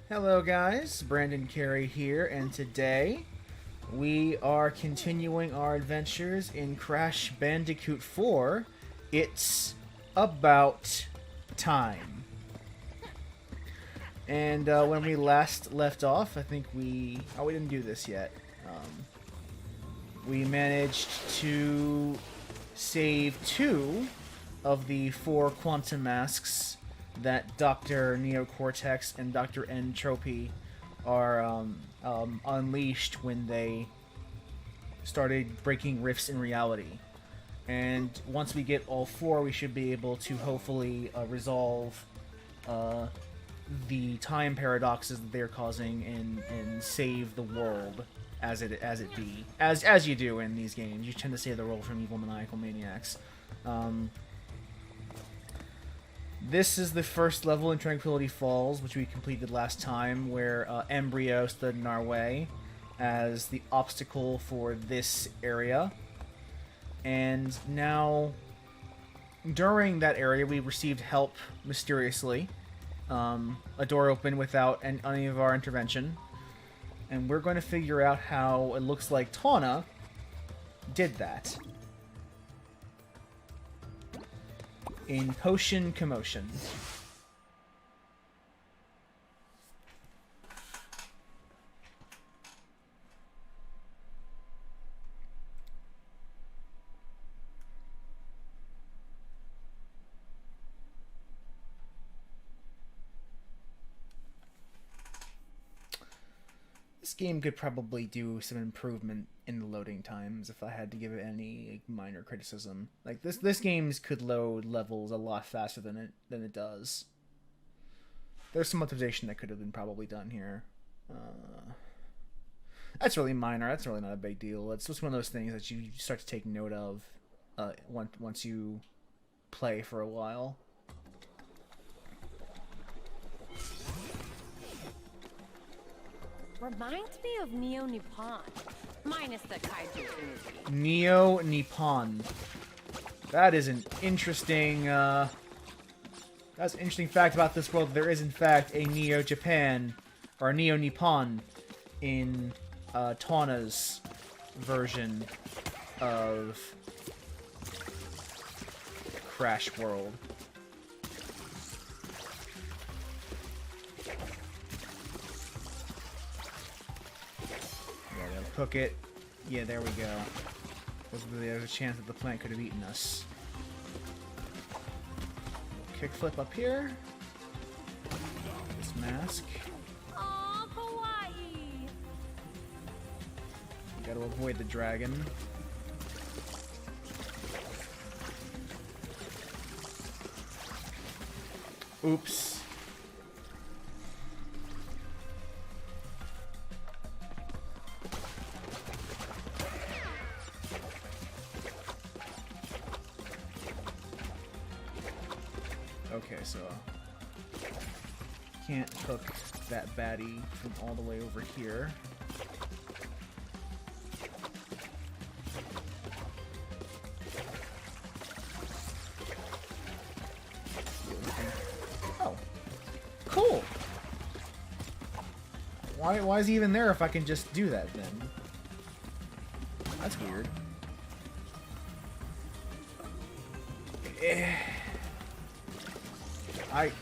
Hello guys, Brandon Carey here, and today we are continuing our adventures in Crash Bandicoot 4. It's about time. And when we last left off, I think we didn't do this yet. We managed to save 2 of the 4 quantum masks that Dr. Cortex and Dr. Entropy are unleashed when they started breaking rifts in reality. And once we get all 4, we should be able to hopefully resolve the time paradoxes that they're causing and save the world as it be. As you do in these games, you tend to save the world from evil maniacal maniacs. This is the first level in Tranquility Falls, which we completed last time, where Embryo stood in our way as the obstacle for this area. And now, during that area, we received help mysteriously. A door opened without any of our intervention. And we're going to figure out how it looks like Tawna did that. In Potion Commotion. This game could probably do some improvement in the loading times if I had to give it any minor criticism. Like this game could load levels a lot faster than it does. There's some optimization that could have been probably done here. That's really minor. That's really not a big deal. It's just one of those things that you start to take note of once you play for a while. Reminds me of Neo Nippon, minus the kaiju movie. Neo Nippon. That is an interesting. That's an interesting fact about this world. There is in fact a Neo Japan or a Neo Nippon in Tawna's version of Crash World. Cook it. Yeah, there we go. There's a chance that the plant could have eaten us. Kickflip up here. This mask. Aw, kawaii. Gotta avoid the dragon. Oops. Okay, so can't hook that baddie from all the way over here. Oh, cool. Why is he even there if I can just do that then? That's weird.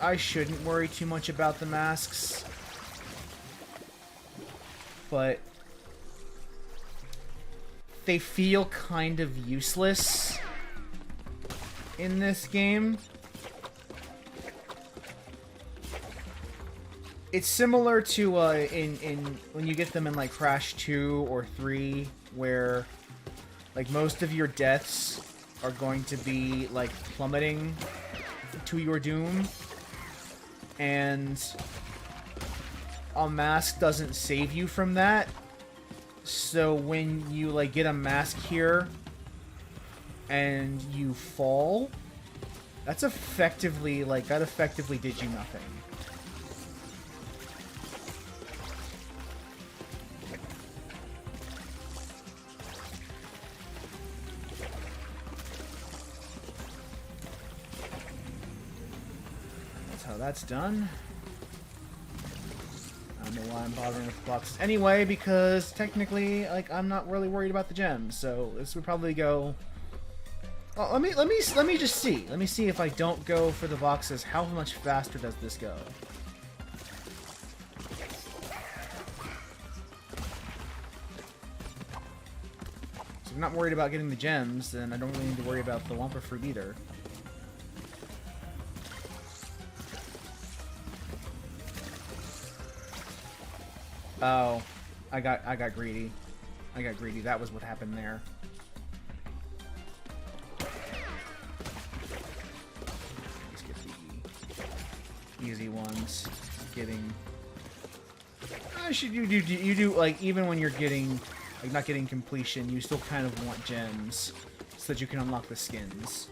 I shouldn't worry too much about the masks, but they feel kind of useless in this game. It's similar to in when you get them in like Crash 2 or 3, where like most of your deaths are going to be like plummeting to your doom, and a mask doesn't save you from that. So when you like get a mask here and you fall, that effectively did you nothing. That's how that's done. don't know why I'm bothering with the boxes anyway, because technically, like, I'm not really worried about the gems. So this would probably go. Well, let me just see. Let me see if I don't go for the boxes, how much faster does this go? So if I'm not worried about getting the gems, then I don't really need to worry about the Wumpa Fruit either. Oh, I got greedy. I got greedy. That was what happened there. Let's get the easy ones. Getting. You do like, even when you're getting, like, not getting completion, you still kind of want gems so that you can unlock the skins.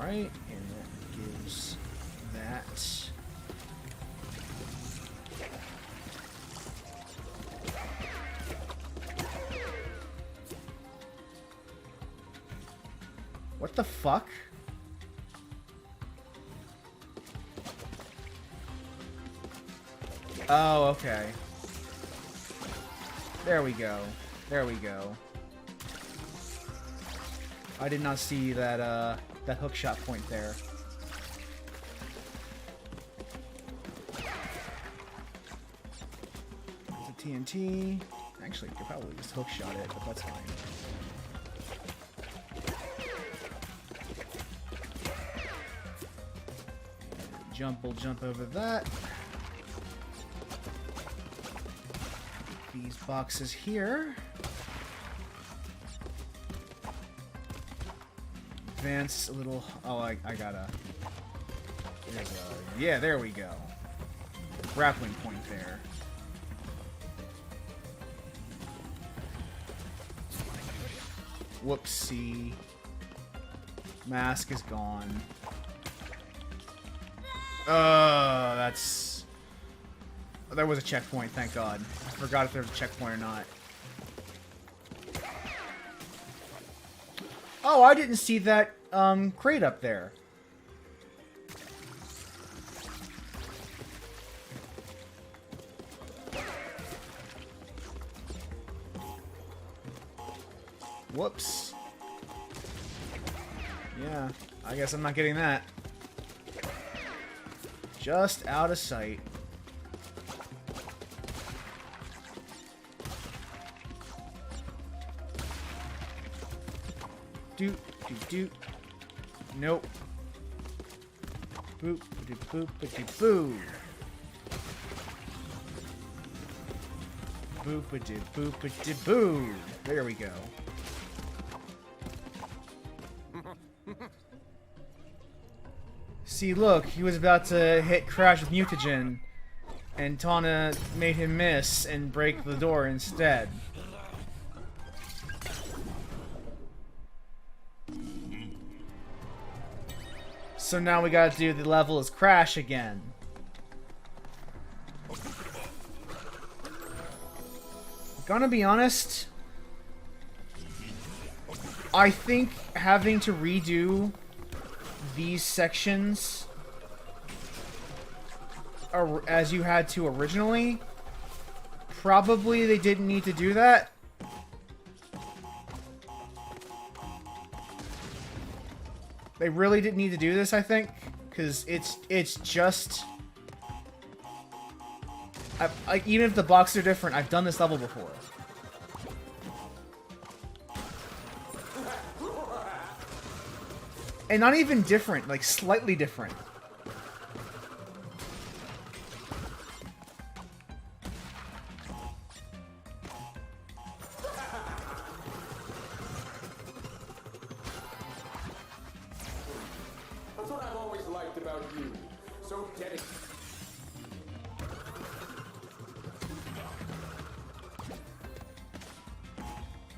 Alright, and that gives that. What the fuck? Oh, okay. There we go. There we go. I did not see that, that hook shot point there. There's a TNT. Actually, you could probably just hook shot it, but that's fine. We'll jump over that. These boxes here. Advance a little. Oh, I gotta. There's a, yeah, there we go. Grappling point there. Whoopsie. Mask is gone. That's. There was a checkpoint, thank God. I forgot if there was a checkpoint or not. Oh, I didn't see that crate up there. Whoops. Yeah, I guess I'm not getting that. Just out of sight. Doot, doot, doot. Nope. Boop, doot, boop, doot, boo. Boop, doot, boop, doot, boo. There we go. See, look, he was about to hit Crash with Mutagen, and Tawna made him miss and break the door instead. So now we gotta do the level as Crash again. Gonna be honest, I think having to redo these sections as you had to originally, probably they didn't need to do that. They really didn't need to do this, I think, because it's just even if the boxes are different, I've done this level before. And not even different, like slightly different. That's what I've always liked about you. So dedicated.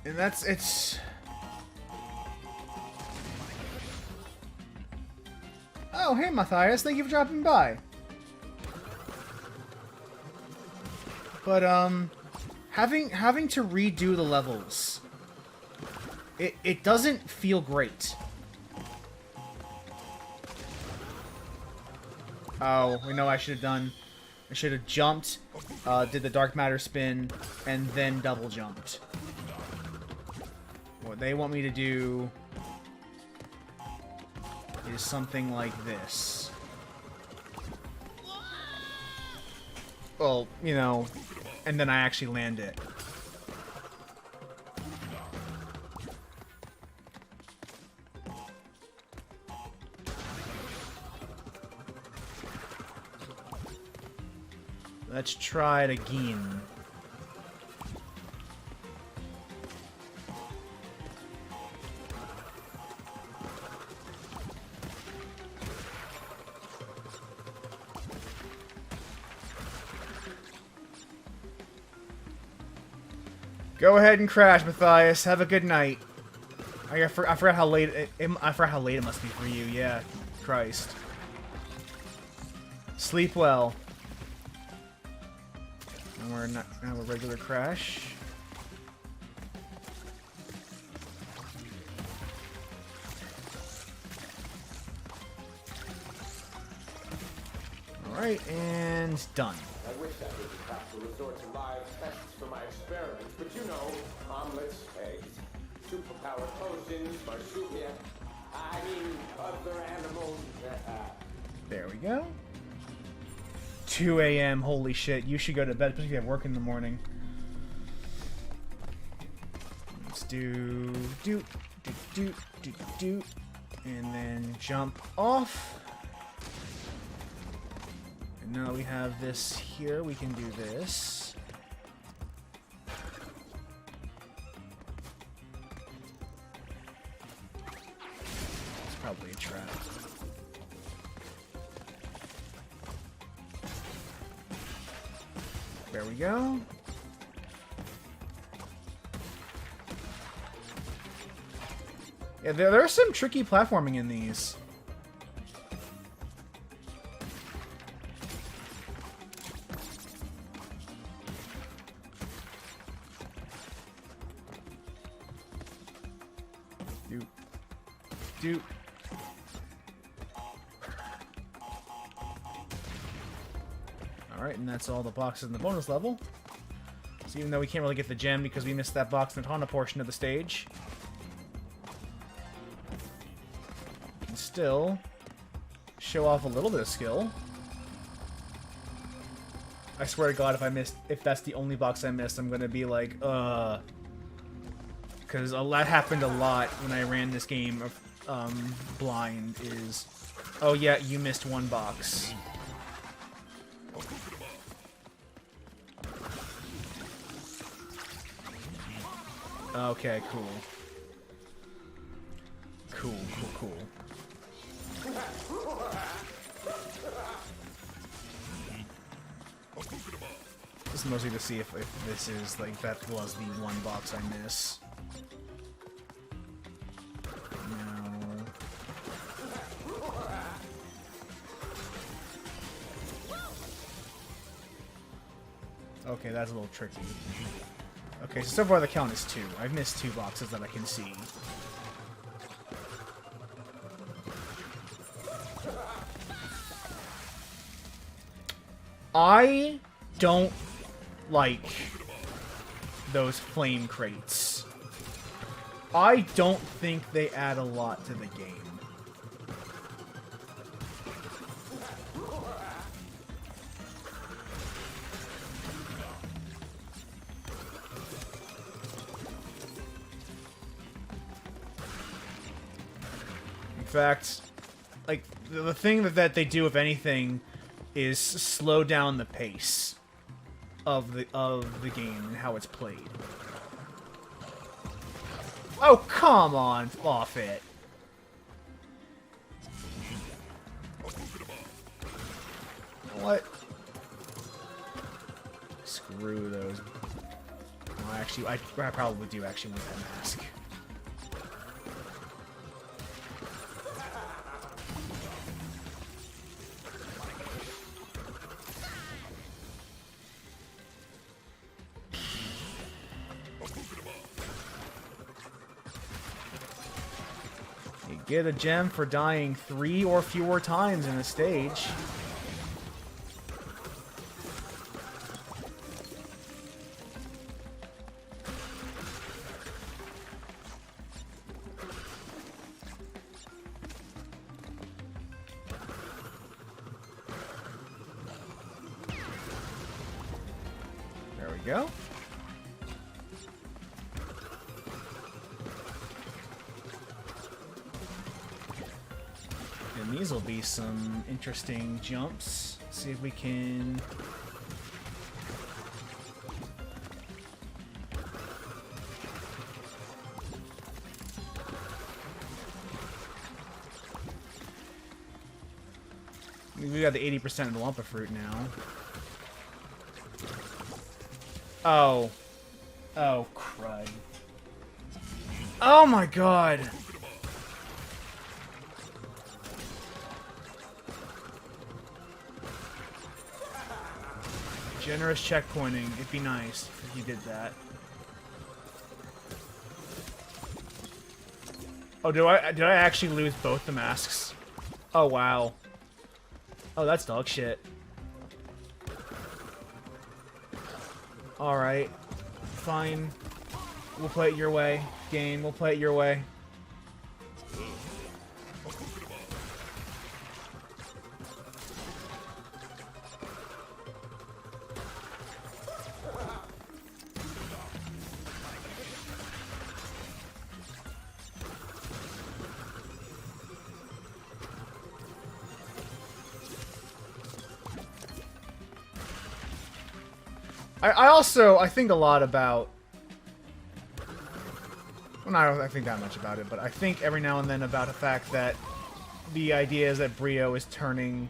And it's... Oh, hey, Matthias. Thank you for dropping by. But having to redo the levels, it doesn't feel great. Oh, we know what I should have done. I should have jumped, did the dark matter spin, and then double jumped. What they want me to do is something like this. Well, you know, and then I actually land it. Let's try it again. Go ahead and crash, Matthias. Have a good night. I forgot how late I forgot how late it must be for you. Yeah, Christ. Sleep well. And we're not gonna have a regular crash. Alright, and done. I wish I didn't have to resort to live tests for my experiments, but you know, omelets, eggs, superpower potions, marsupial, I mean, other animals. There we go. 2 a.m. Holy shit. You should go to bed, especially if you have work in the morning. Let's do... And then jump off. And now we have this here. We can do this. It's probably a trap. There we go. Yeah, there's some tricky platforming in these. Doop. Alright, and that's all the boxes in the bonus level. So even though we can't really get the gem because we missed that box in the Tana portion of the stage, we can still show off a little bit of skill. I swear to God, if that's the only box I missed, I'm gonna be like, because that happened a lot when I ran this game of blind. Is, oh yeah, you missed one box. Okay, cool. Cool. This is mostly to see if this is, like, that was the one box I miss. No. Okay, that's a little tricky. Okay, so far the count is 2. I've missed 2 boxes that I can see. I don't like those flame crates. I don't think they add a lot to the game. In fact, like, the thing that they do, if anything, is slow down the pace of the game and how it's played. Oh, come on, off it. What? Screw those. Well, actually, I probably do actually want that mask. Get a gem for dying 3 or fewer times in a stage. There we go. And these will be some interesting jumps. Let's see if we can... We got the 80% of the Wumpa Fruit now. Oh. Oh, crud. Oh my god! Generous checkpointing. It'd be nice if you did that. Oh, did I actually lose both the masks? Oh, wow. Oh, that's dog shit. Alright. Fine. We'll play it your way. Game, we'll play it your way. I think a lot about... Well, I don't think that much about it, but I think every now and then about the fact that the idea is that Brio is turning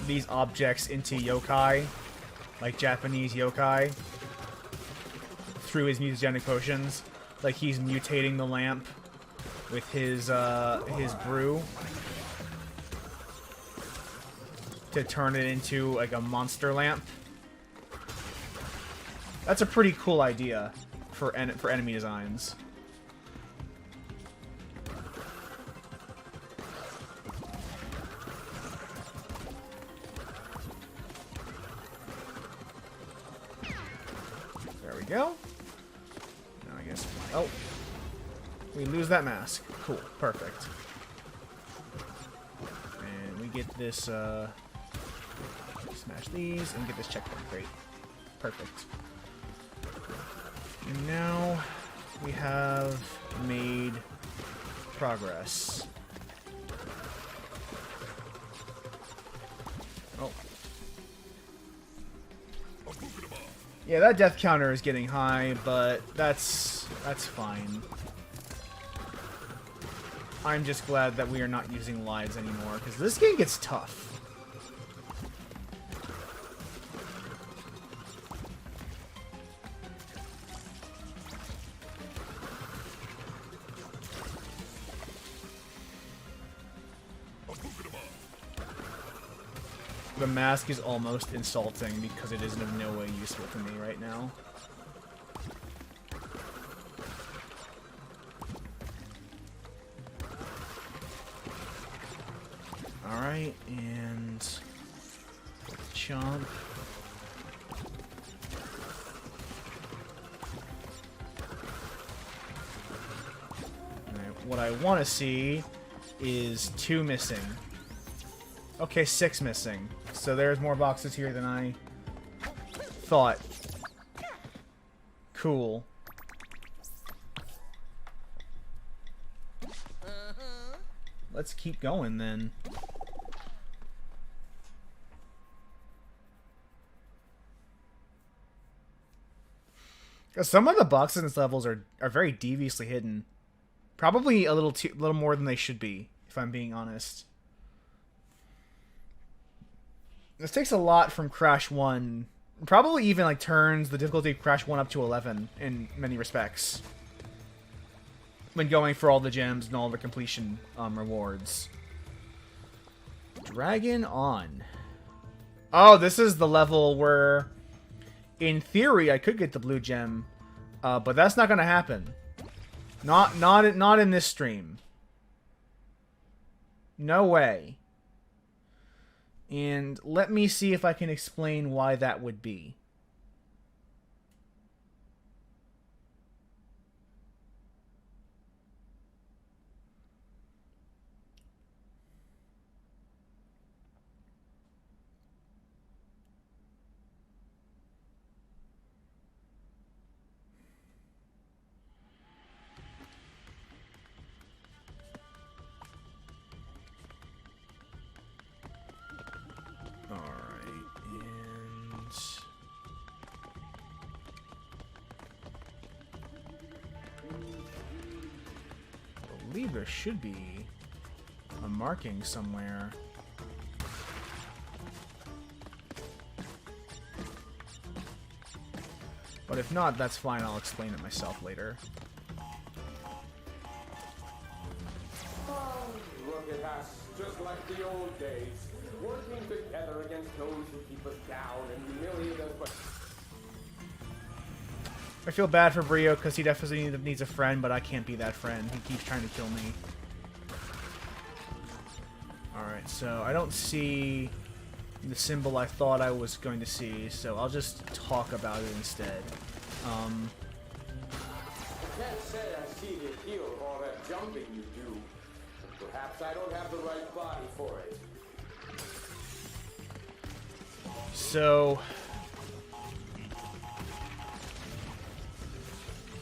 these objects into yokai, like Japanese yokai, through his mutagenic potions. Like he's mutating the lamp with his brew to turn it into like a monster lamp. That's a pretty cool idea for enemy designs. There we go. Now I guess... Oh. We lose that mask. Cool. Perfect. And we get this, smash these, and get this checkpoint. Great. Perfect. And now we have made progress. Oh. Yeah, that death counter is getting high, but that's fine. I'm just glad that we are not using lives anymore, because this game gets tough. The mask is almost insulting because it isn't of no way useful to me right now. Alright, and chomp. Alright, what I want to see is 2 missing. Okay, 6 missing. So there's more boxes here than I thought. Cool. Let's keep going then. Because some of the boxes in this levels are very deviously hidden. Probably a little more than they should be, if I'm being honest. This takes a lot from Crash 1. Probably even like turns the difficulty of Crash 1 up to 11 in many respects. When going for all the gems and all the completion rewards. Dragon on. Oh, this is the level where, in theory, I could get the blue gem, but that's not going to happen. Not in this stream. No way. And let me see if I can explain why that would be. There should be a marking somewhere. But if not, that's fine. I'll explain it myself later. Oh, look at us, just like the old days, working together against those who keep us down and humiliate us, but... I feel bad for Brio because he definitely needs a friend, but I can't be that friend. He keeps trying to kill me. Alright, so I don't see the symbol I thought I was going to see, so I'll just talk about it instead. I can't say I see the appeal of all that jumping you do. Perhaps I don't have the right body for it. So...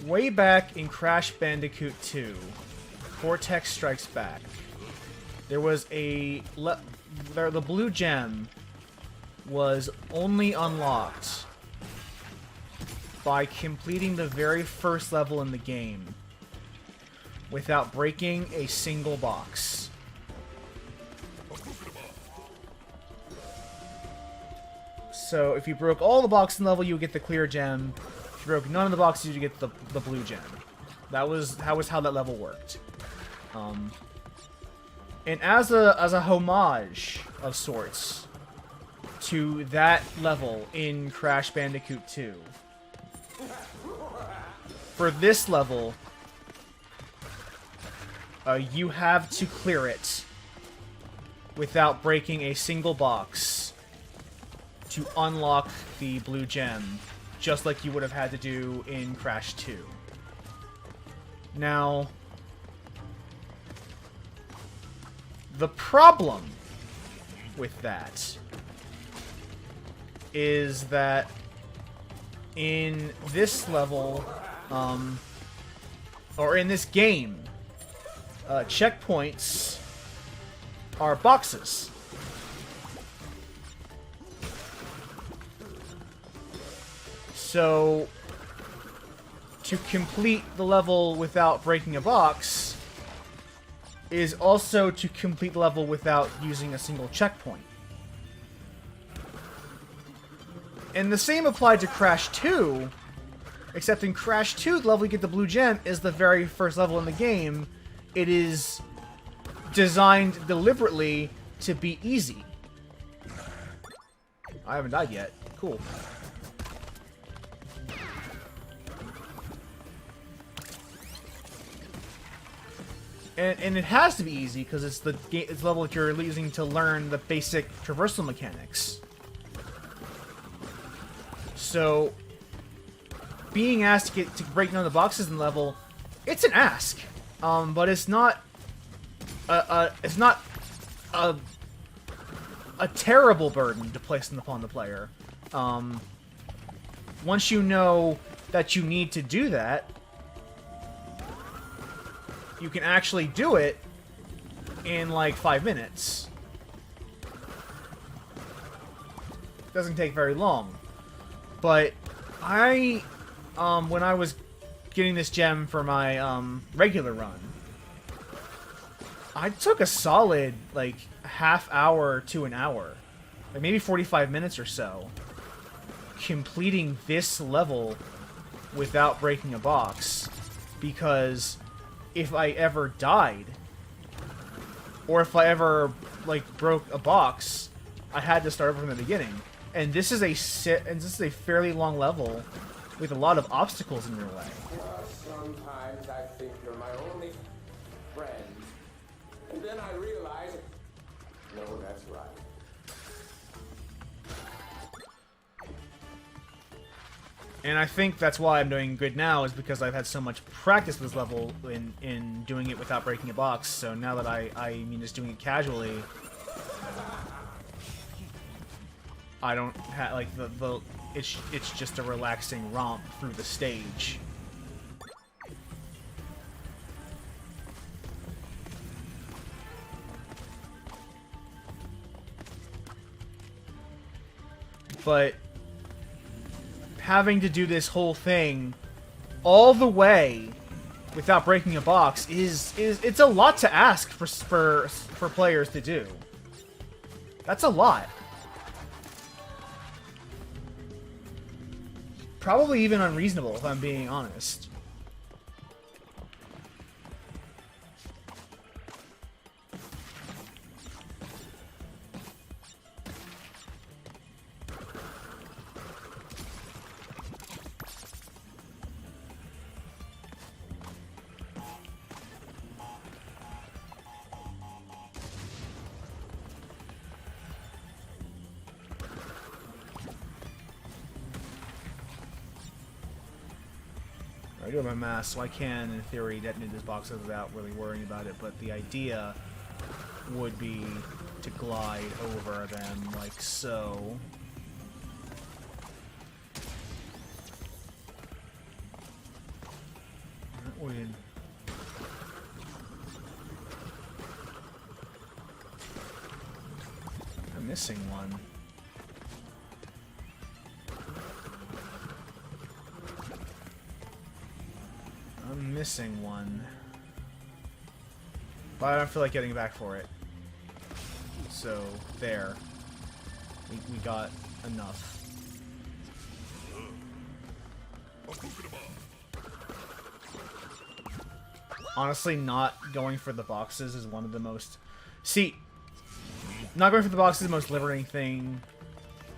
way back in Crash Bandicoot 2, Cortex Strikes Back, there was the blue gem was only unlocked by completing the very first level in the game without breaking a single box. So if you broke all the boxes in the level, you would get the clear gem. If you broke none of the boxes, you get the blue gem. That was how that level worked. And as a homage of sorts to that level in Crash Bandicoot 2, for this level, you have to clear it without breaking a single box to unlock the blue gem, just like you would have had to do in Crash 2. Now, the problem with that is that in this level, or in this game, checkpoints are boxes. So, to complete the level without breaking a box is also to complete the level without using a single checkpoint. And the same applied to Crash 2, except in Crash 2, the level you get the blue gem is the very first level in the game. It is designed deliberately to be easy. I haven't died yet. Cool. And it has to be easy because it's the level that you're using to learn the basic traversal mechanics. So, being asked to break none of the boxes in the level, it's an ask, but it's not a terrible burden to place upon the player. Once you know that you need to do that, you can actually do it in like 5 minutes. Doesn't take very long. But when I was getting this gem for my regular run, I took a solid like half hour to an hour, like maybe 45 minutes or so, completing this level without breaking a box, because if I ever died, or if I ever like broke a box, I had to start over from the beginning. And this is a fairly long level with a lot of obstacles in your way. Sometimes I think you're my only friend, and then I realize No, that's right. And I think that's why I'm doing good now, is because I've had so much practice with this level in doing it without breaking a box. So now that I mean just doing it casually, I don't have like it's just a relaxing romp through the stage. But having to do this whole thing all the way without breaking a box is it's a lot to ask for players to do. That's a lot. Probably even unreasonable, if I'm being honest. I do have my mask, so I can, in theory, detonate these boxes without really worrying about it, but the idea would be to glide over them like so. Weird. I'm missing one. I'm missing one. But I don't feel like getting back for it. So, there. We got enough. Honestly, not going for the boxes is one of the most... See, not going for the boxes is the most liberating thing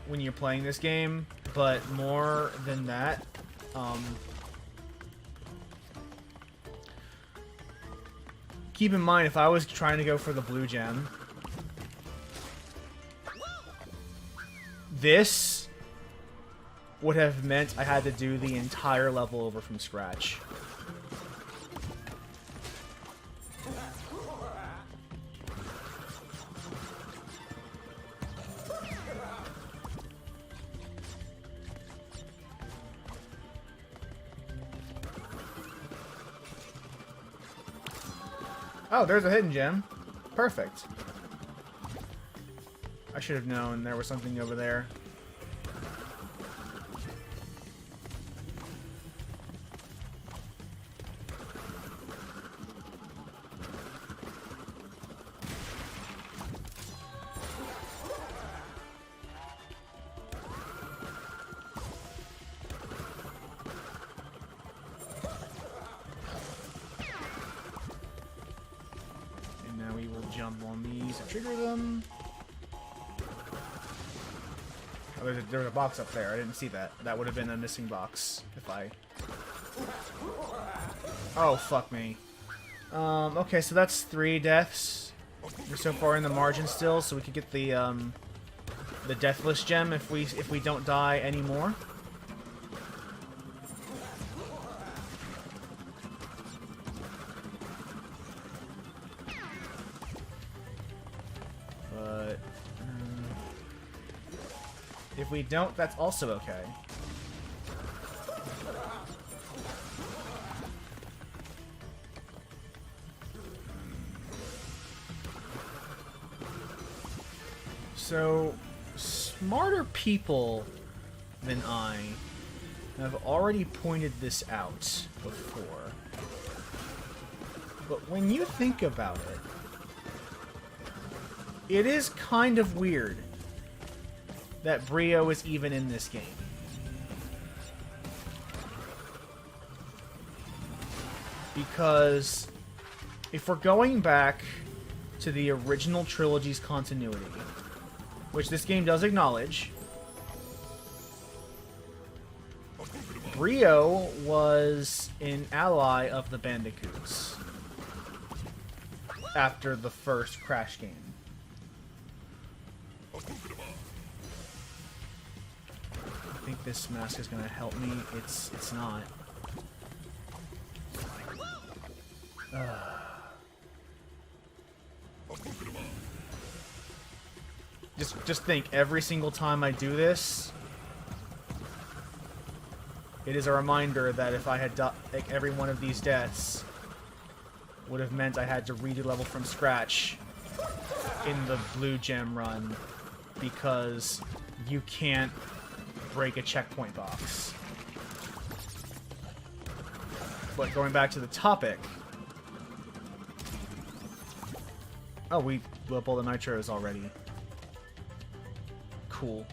when you're playing this game, but more than that, keep in mind, if I was trying to go for the blue gem, this would have meant I had to do the entire level over from scratch. Oh, there's a hidden gem. Perfect. I should have known there was something over there. Jump on these and trigger them. Oh, there was a box up there. I didn't see that. That would have been a missing box if I... Oh, fuck me. Okay, so that's 3 deaths. We're so far in the margin still, so we could get the deathless gem if we don't die anymore. If we don't, that's also okay. So, smarter people than I have already pointed this out before. But when you think about it, it is kind of weird that Brio is even in this game. Because if we're going back to the original trilogy's continuity, which this game does acknowledge, Brio was an ally of the Bandicoots after the first Crash game. I think this mask is gonna help me. It's not. Just think, every single time I do this, it is a reminder that if I had like every one of these deaths would have meant I had to redo level from scratch in the blue gem run, because you can't break a checkpoint box. But going back to the topic, oh, we blew up all the nitros already. Cool.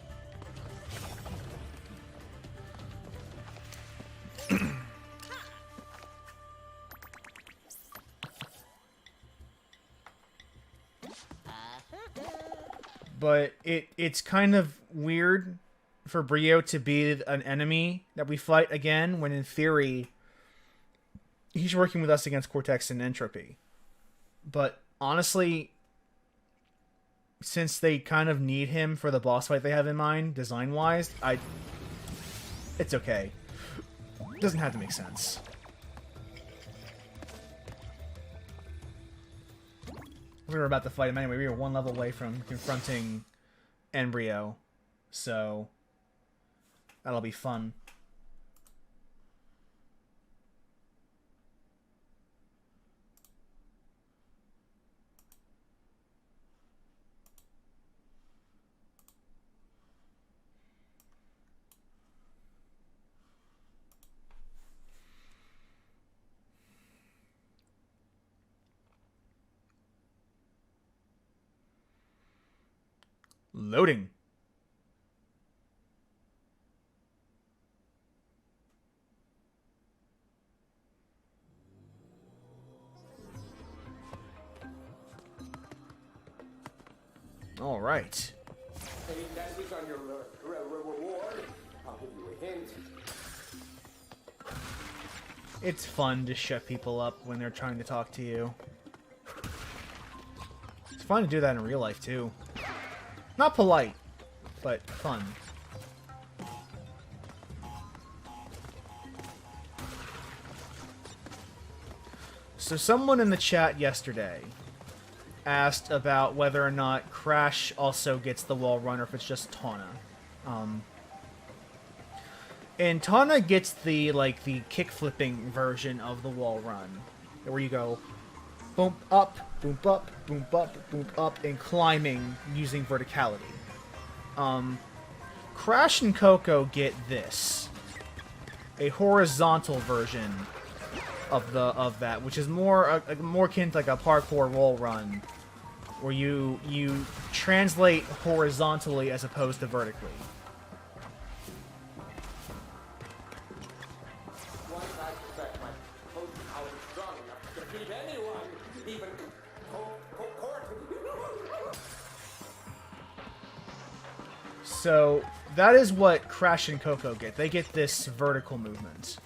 But it's kind of weird for Brio to be an enemy that we fight again, when in theory he's working with us against Cortex and Entropy. But honestly, since they kind of need him for the boss fight they have in mind, design-wise, it's okay. Doesn't have to make sense. We were about to fight him anyway. We were one level away from confronting Embryo, so that'll be fun. Loading. All right. Any guesses on your reward? I'll give you a hint. It's fun to shut people up when they're trying to talk to you. It's fun to do that in real life, too. Not polite, but fun. So someone in the chat yesterday asked about whether or not Crash also gets the wall run, or if it's just Tawna. And Tawna gets the kick flipping version of the wall run, where you go boom up, boom up, boom up, boom up, and climbing using verticality. Crash and Coco get this, a horizontal version of that, which is more akin to like a parkour wall run, where you translate horizontally as opposed to vertically. Once I suspect my potion power is strong enough to defeat anyone, even So that is what Crash and Coco get. They get this vertical movement.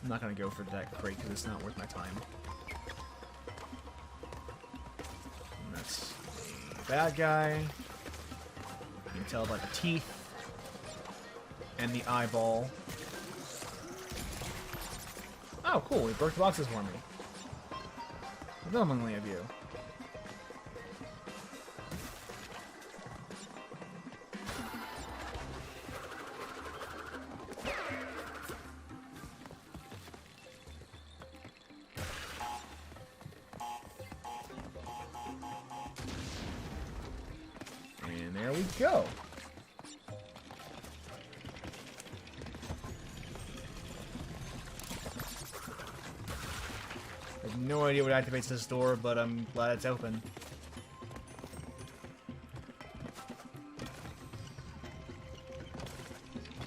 I'm not gonna go for that crate because it's not worth my time. And that's a bad guy. You can tell by the teeth and the eyeball. Oh, cool! He broke the boxes for me. Willingly of you. And there we go. I have no idea what activates this door, but I'm glad it's open.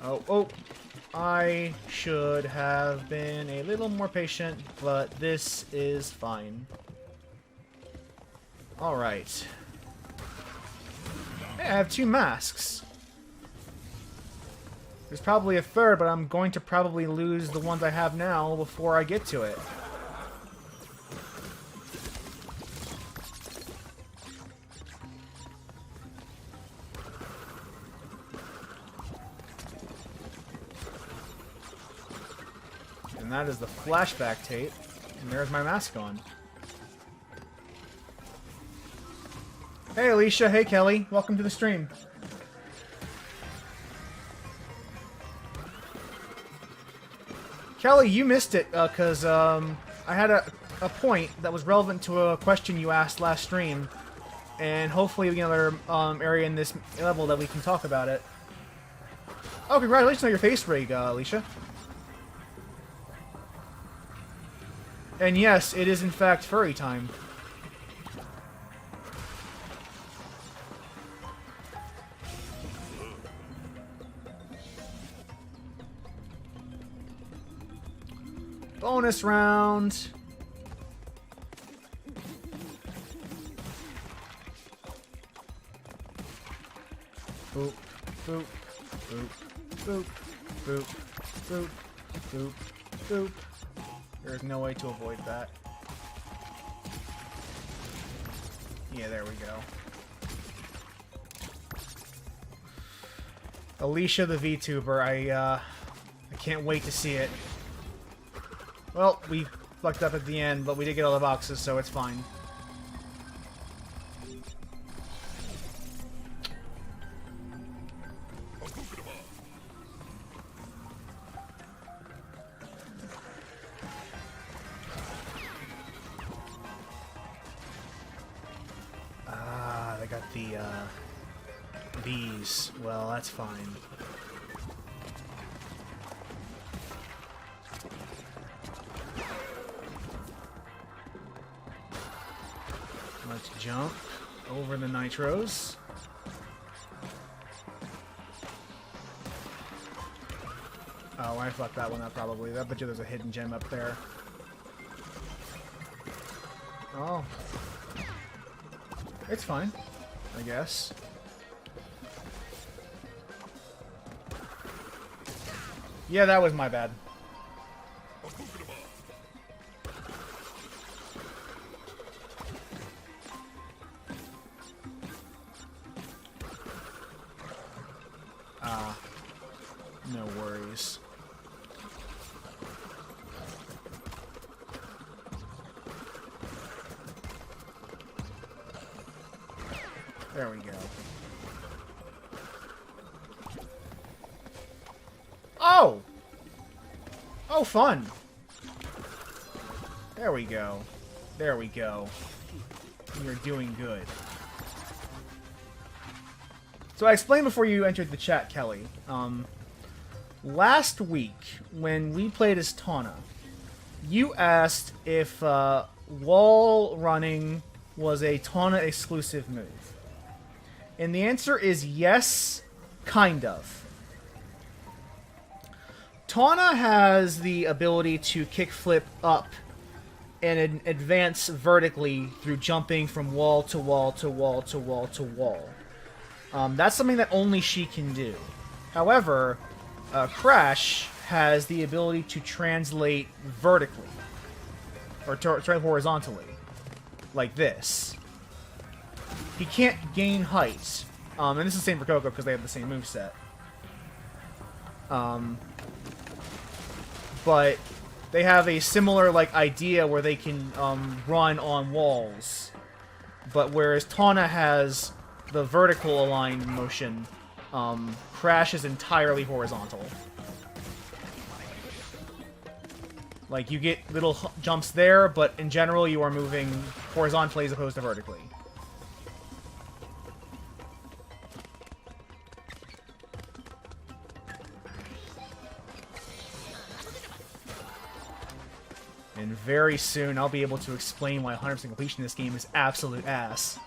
Oh, I should have been a little more patient, but this is fine. Alright. Hey, I have 2 masks. There's probably a third, but I'm going to probably lose the ones I have now before I get to it. And that is the flashback tape. And there's my mask on. Hey Alicia, hey Kelly, welcome to the stream. Kelly, you missed it, because I had a point that was relevant to a question you asked last stream. And hopefully we get another area in this level that we can talk about it. Oh, congratulations on your face rig, Alicia. And yes, it is in fact furry time. Bonus round. Boop, boop, boop, boop, boop, boop, boop, boop. There's no way to avoid that. Yeah, there we go. Alicia the VTuber, I can't wait to see it. Well, we fucked up at the end, but we did get all the boxes, so it's fine. Ah, they got the, these. Well, that's fine. Let's jump over the nitros. Oh, I fucked that one up probably. I bet you there's a hidden gem up there. Oh. It's fine, I guess. Yeah, that was my bad. No worries. There we go. Oh! Oh, fun! There we go. There we go. You're doing good. So I explained before you entered the chat, Kelly. Last week, when we played as Tawna, you asked if wall running was a Tawna exclusive move. And the answer is yes, kind of. Tawna has the ability to kickflip up and advance vertically through jumping from wall to wall to wall to wall to wall. That's something that only she can do. However, Crash has the ability to translate vertically, or horizontally, like this. He can't gain height, and this is the same for Coco because they have the same moveset. But they have a similar idea where they can run on walls. But whereas Tawna has the vertical aligned motion, Crash is entirely horizontal. Like, you get little jumps there, but in general you are moving horizontally as opposed to vertically. And very soon I'll be able to explain why 100% completion in this game is absolute ass.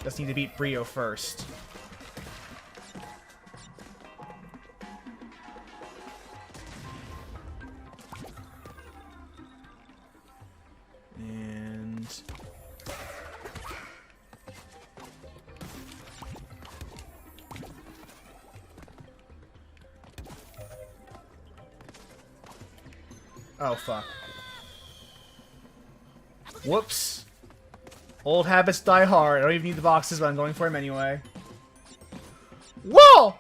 Just need to beat Brio first. And... oh, fuck. Whoops. Old habits die hard. I don't even need the boxes, but I'm going for them anyway. Whoa!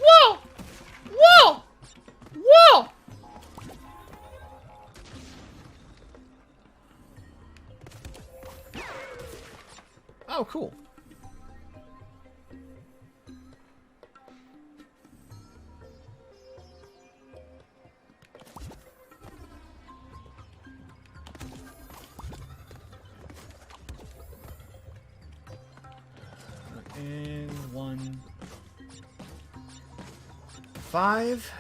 Whoa! Whoa! Oh, cool. And 1, 5.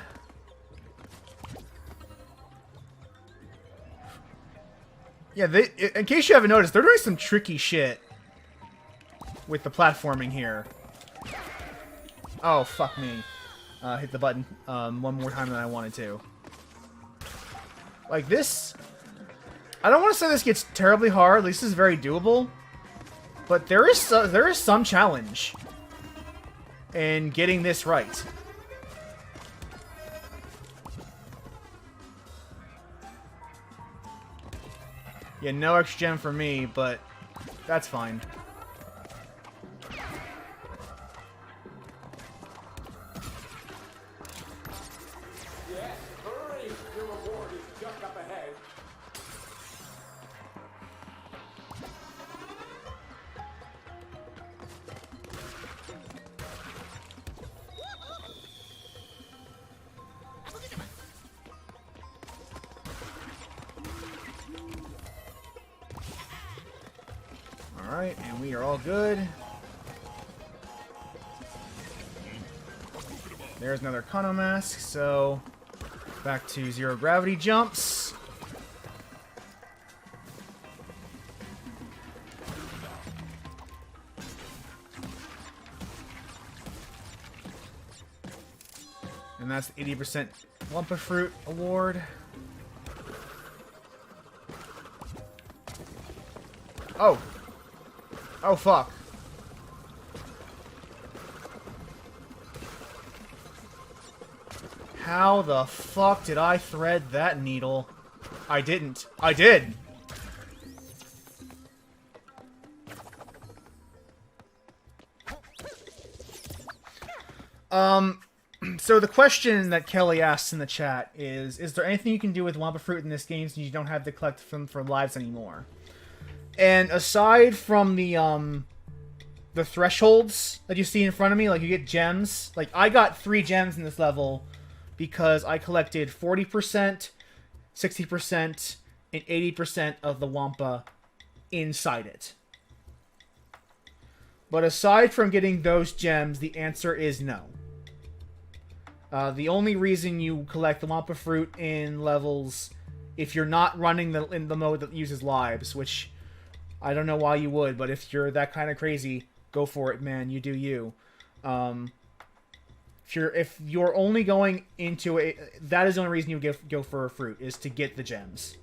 Yeah, in case you haven't noticed, they're doing some tricky shit with the platforming here. Oh, fuck me. Hit the button one more time than I wanted to. Like this... I don't want to say this gets terribly hard, at least this is very doable. But there is some challenge in getting this right. Yeah, no extra gem for me, but that's fine. Yes, hurry! Your reward is just up ahead. Alright, and we are all good. There's another Kano mask, so back to 0 gravity jumps. And that's the 80% Lump of Fruit award. Oh! Oh, fuck. How the fuck did I thread that needle? I didn't. I did! So the question that Kelly asks in the chat is there anything you can do with Wampa Fruit in this game since you don't have to collect them for lives anymore? And aside from the thresholds that you see in front of me, like you get gems, like I got 3 gems in this level because I collected 40%, 60%, and 80% of the Wampa inside it. But aside from getting those gems, the answer is no. The only reason you collect the Wampa Fruit in levels, if you're not running in the mode that uses lives, which I don't know why you would, but if you're that kind of crazy, go for it, man. You do you. If you're only going into it, that is the only reason you go for a fruit, is to get the gems.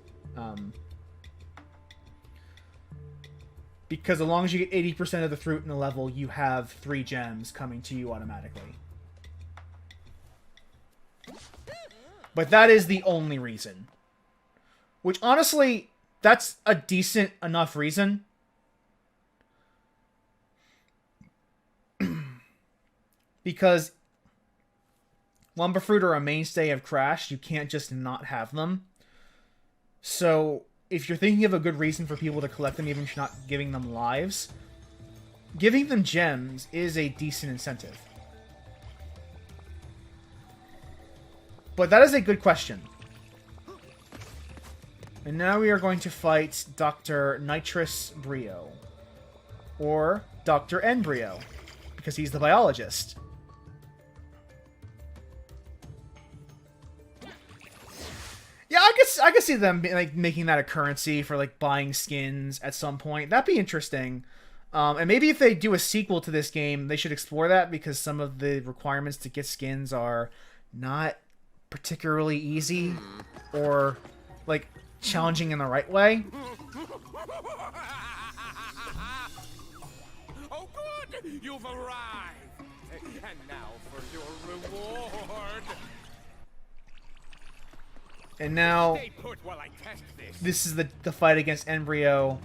Because as long as you get 80% of the fruit in the level, you have 3 gems coming to you automatically. But that is the only reason. Which, honestly, that's a decent enough reason. Because Wampa Fruit are a mainstay of Crash. You can't just not have them. So, if you're thinking of a good reason for people to collect them, even if you're not giving them lives, giving them gems is a decent incentive. But that is a good question. And now we are going to fight Dr. Nitrous Brio. Or Dr. Embryo. Because he's the biologist. Yeah, I could see them like making that a currency for like buying skins at some point. That'd be interesting. And maybe if they do a sequel to this game, they should explore that, because some of the requirements to get skins are not particularly easy or like challenging in the right way. Oh, good! You've arrived! And now for your reward! And now, Stay put while I test this is the fight against Embryo,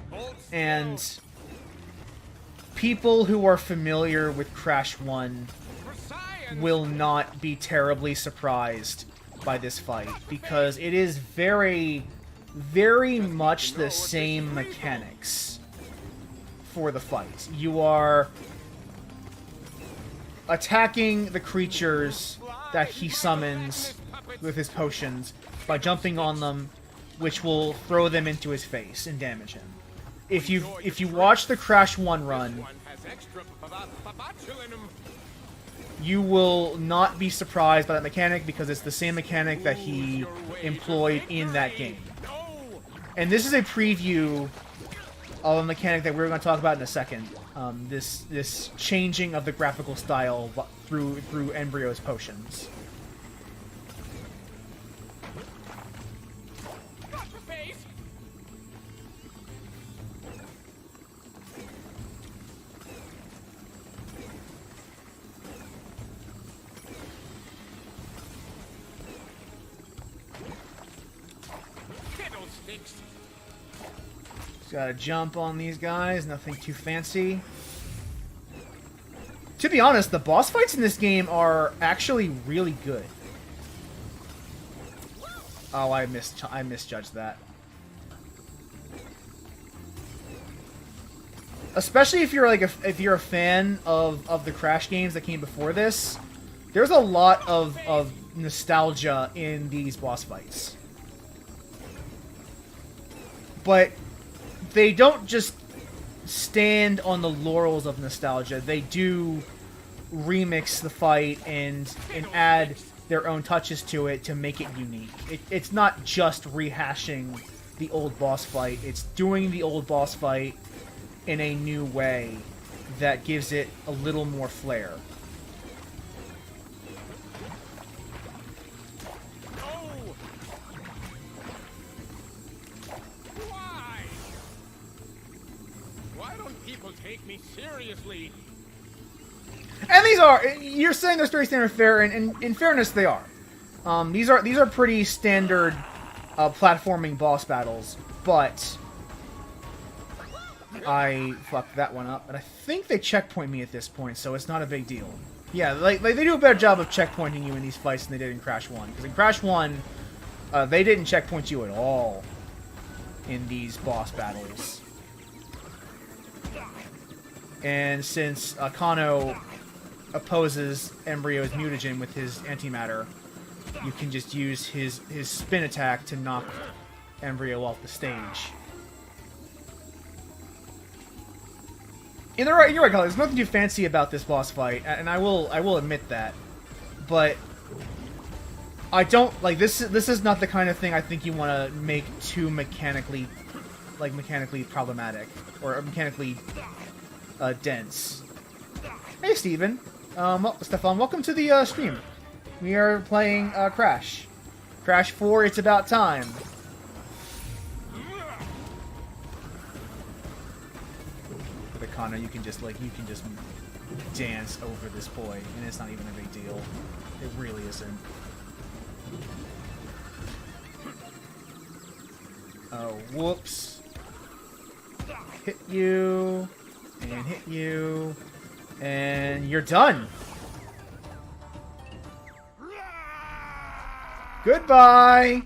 and people who are familiar with Crash 1 will not be terribly surprised by this fight, because it is very, very much the same mechanics for the fight. You are attacking the creatures that he summons with his potions by jumping on them, which will throw them into his face and damage him. If you watch the Crash 1 run, you will not be surprised by that mechanic because it's the same mechanic that he employed in that game. And this is a preview of a mechanic that we're going to talk about in a second. This changing of the graphical style through Embryo's potions. Just gotta jump on these guys, nothing too fancy. To be honest, the boss fights in this game are actually really good. Oh, I misjudged that. Especially if you're like if you're a fan of the Crash games that came before this, there's a lot of nostalgia in these boss fights. But they don't just stand on the laurels of nostalgia. They do remix the fight and add their own touches to it to make it unique. It's not just rehashing the old boss fight. It's doing the old boss fight in a new way that gives it a little more flair. Take me seriously. And these are, you're saying they're very standard fare, and in fairness, they are. These are pretty standard platforming boss battles, but I fucked that one up, and I think they checkpoint me at this point, so it's not a big deal. Yeah, like they do a better job of checkpointing you in these fights than they did in Crash 1, because in Crash 1, they didn't checkpoint you at all in these boss battles. And since Kano opposes Embryo's mutagen with his antimatter, you can just use his spin attack to knock Embryo off the stage. You're right, Colin. There's nothing too fancy about this boss fight, and I will admit that. But I don't like this. This is not the kind of thing I think you want to make too mechanically problematic or mechanically dense. Hey, Steven. Stefan, welcome to the stream. We are playing Crash. Crash 4, it's about time. With Akana, you can just dance over this boy, and it's not even a big deal. It really isn't. Oh, whoops. Hit you. And hit you. And you're done. Goodbye.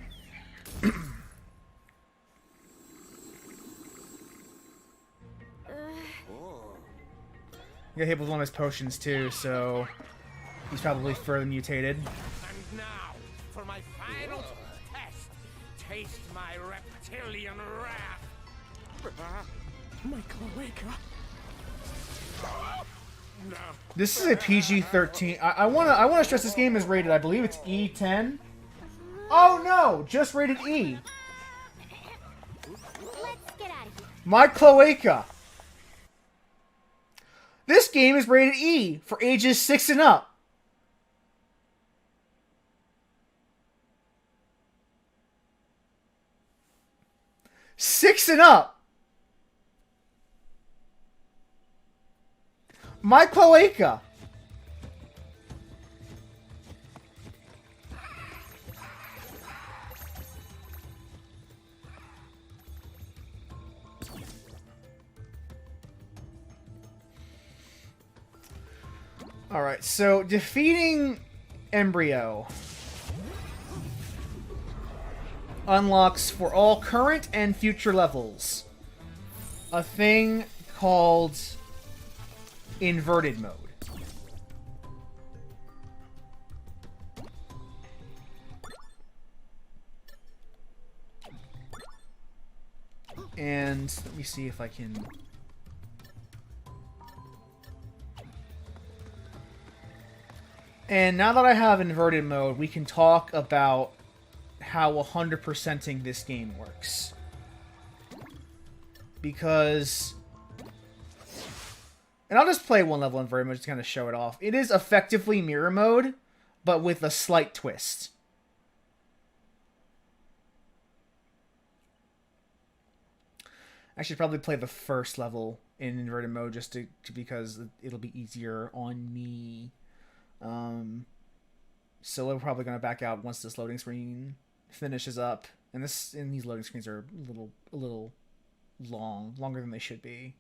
You got hit with one of his potions too, so he's probably further mutated. And now, for my final test, taste my reptilian wrath. My cloaca. No. This is a PG-13. I wanna stress this game is rated. I believe it's E10. Oh no, just rated E. Let's get out of here. My cloaca. This game is rated E for ages 6 and up. Six and up. My cloaca. Alright, so defeating Embryo unlocks for all current and future levels a thing called inverted mode. And let me see if I can... And now that I have inverted mode, we can talk about how 100%ing this game works. Because... And I'll just play one level inverted mode just to kind of show it off. It is effectively mirror mode, but with a slight twist. I should probably play the first level in inverted mode just because it'll be easier on me. So we're probably going to back out once this loading screen finishes up. And these loading screens are a little long, longer than they should be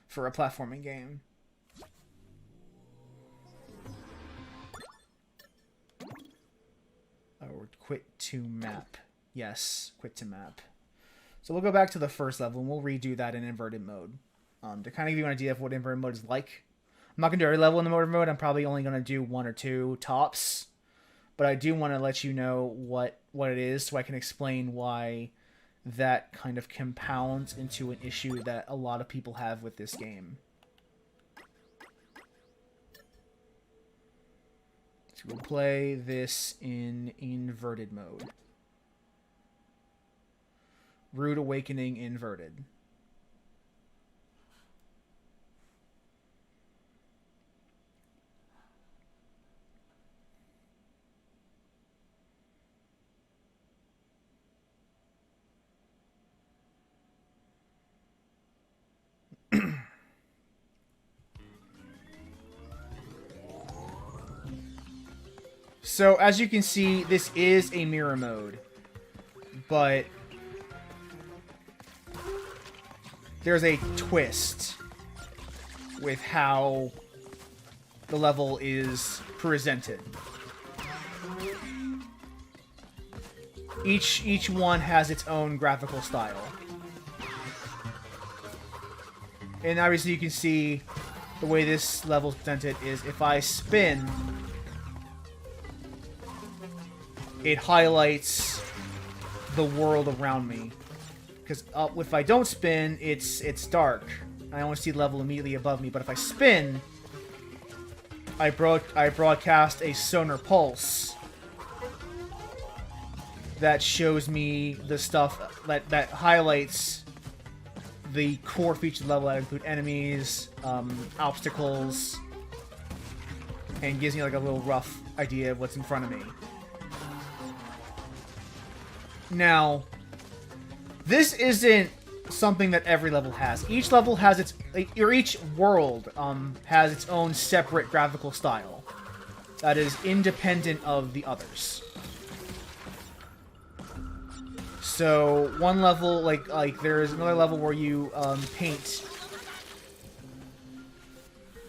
for a platforming game. Oh, quit to map. Yes, quit to map. So we'll go back to the first level, and we'll redo that in inverted mode. To kind of give you an idea of what inverted mode is like. I'm not going to do every level in the inverted mode. I'm probably only going to do 1 or 2 tops. But I do want to let you know what it is, so I can explain why that kind of compounds into an issue that a lot of people have with this game. So we'll play this in inverted mode. Rude Awakening inverted. So, as you can see, this is a mirror mode, but there's a twist with how the level is presented. Each one has its own graphical style. And obviously you can see the way this level is presented is if I spin, it highlights the world around me. Because if I don't spin, it's dark. I only see the level immediately above me. But if I spin, I broadcast a sonar pulse that shows me the stuff that highlights the core features of the level that include enemies, obstacles, and gives me like a little rough idea of what's in front of me. Now, this isn't something that every level has. Each level has its, or each world has its own separate graphical style that is independent of the others. So one level, like there is another level where you paint.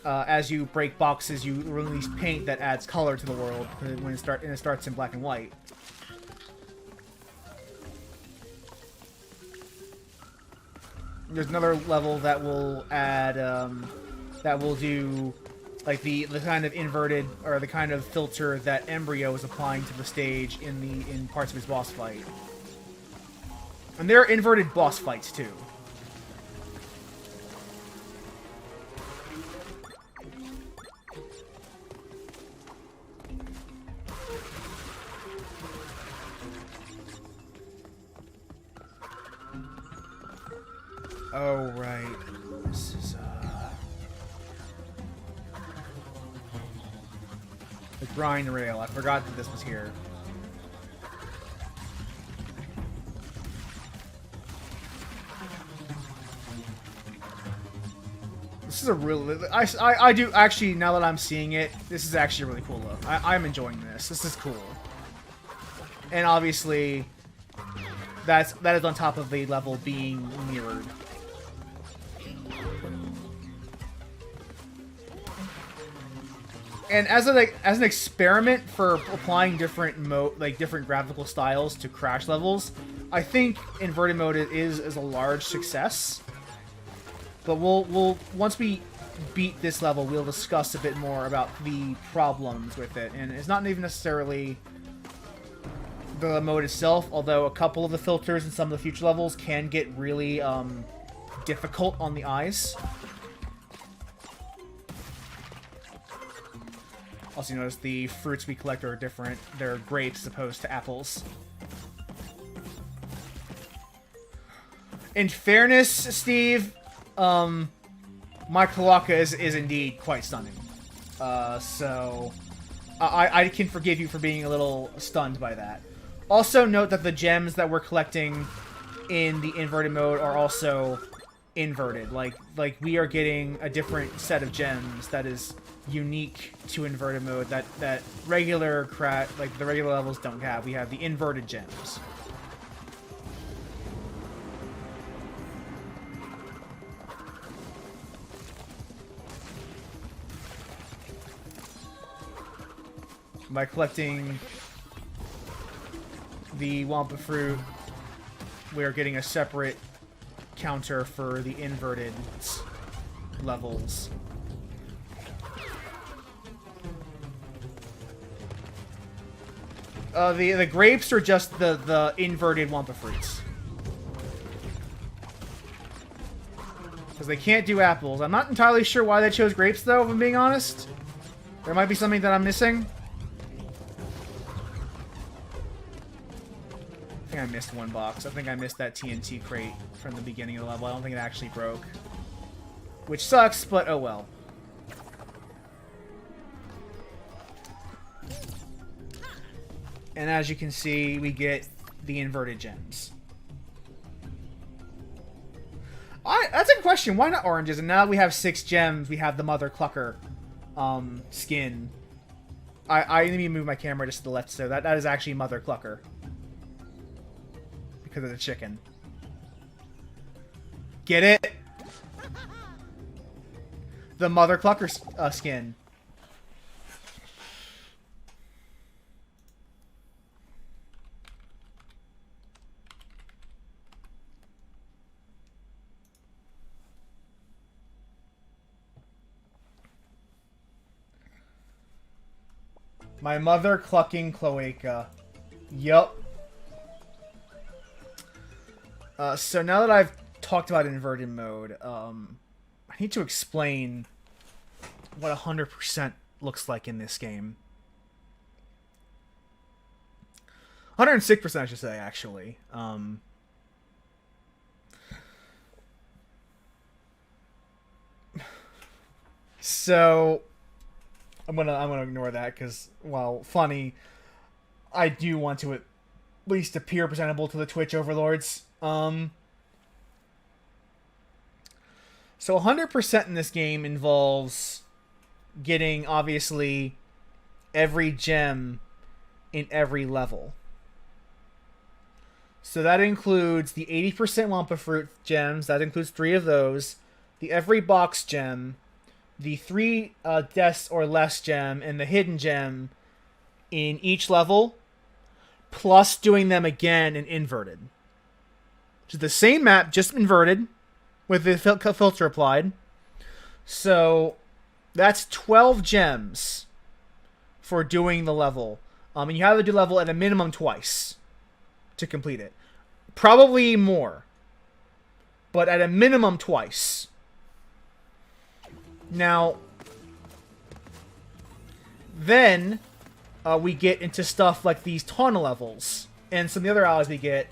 As you break boxes, you release paint that adds color to the world when it starts in black and white. There's another level that will add, that will do, like the kind of inverted or the kind of filter that Embryo is applying to the stage in parts of his boss fight. And there are inverted boss fights too. Oh, right. This is, the grind rail. I forgot that this was here. This is a really... I do... Actually, now that I'm seeing it, this is actually a really cool look. I'm enjoying this. This is cool. And obviously, that is on top of the level being mirrored. And as an experiment for applying different different graphical styles to Crash levels, I think inverted mode is a large success. But we'll once we beat this level, we'll discuss a bit more about the problems with it. And it's not even necessarily the mode itself, although a couple of the filters in some of the future levels can get really difficult on the eyes. Also, you notice the fruits we collect are different. They're grapes as opposed to apples. In fairness, Steve, my cloaca is indeed quite stunning. So I can forgive you for being a little stunned by that. Also note that the gems that we're collecting in the inverted mode are also inverted. Like we are getting a different set of gems that is unique to inverted mode that regular the regular levels don't have. We have the inverted gems. By collecting the Wampa fruit, we're getting a separate counter for the inverted levels. The grapes are just the inverted Wampa fruits. Because they can't do apples. I'm not entirely sure why they chose grapes, though, if I'm being honest. There might be something that I'm missing. I think I missed one box. I think I missed that TNT crate from the beginning of the level. I don't think it actually broke. Which sucks, but oh well. And as you can see, we get the inverted gems. That's a good question. Why not oranges? And now we have 6 gems. We have the Mother Clucker skin. I need to move my camera just to the left, so that is actually Mother Clucker. Because of the chicken. Get it? The Mother Clucker skin. My mother clucking cloaca. Yup. So now that I've talked about inverted mode, I need to explain what 100% looks like in this game. 106%, I should say, actually. So I'm gonna ignore that because, while funny, I do want to at least appear presentable to the Twitch overlords. So 100% in this game involves getting, obviously, every gem in every level. So that includes the 80% Wampa Fruit gems, that includes 3 of those, the every box gem, the 3 deaths or less gem, and the hidden gem in each level, plus doing them again in inverted. Which is the same map, just inverted, with the filter applied. So that's 12 gems for doing the level. And you have to do level at a minimum twice to complete it. Probably more, but at a minimum twice. Now, then we get into stuff like these Tawna levels and some of the other allies we get,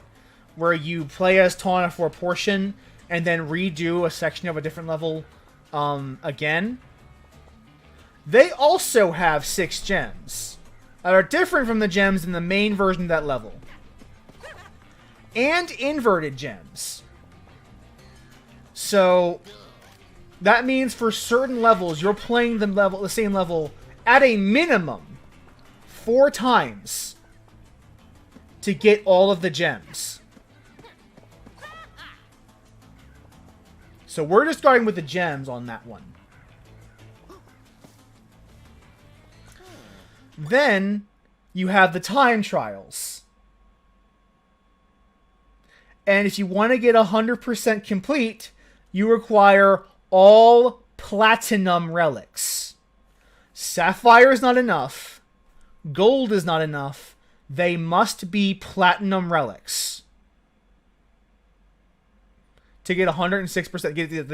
where you play as Tawna for a portion and then redo a section of a different level again. They also have 6 gems that are different from the gems in the main version of that level. And inverted gems. So that means for certain levels, you're playing the same level at a minimum 4 times to get all of the gems. So we're just starting with the gems on that one. Then you have the time trials. And if you want to get 100% complete, you require all platinum relics. Sapphire is not enough. Gold is not enough. They must be platinum relics to get 106%, get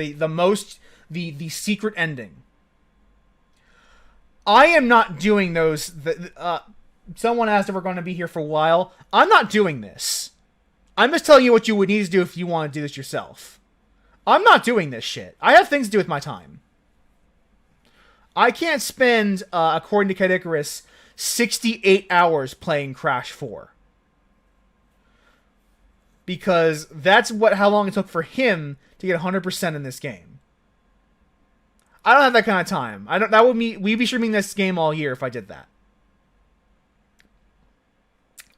the secret ending. I am not doing those. Someone asked if we're going to be here for a while. I'm not doing this. I'm just telling you what you would need to do if you want to do this yourself. I'm not doing this shit. I have things to do with my time. I can't spend, according to Kid Icarus, 68 hours playing Crash 4. Because that's how long it took for him to get 100% in this game. I don't have that kind of time. We'd be streaming this game all year if I did that.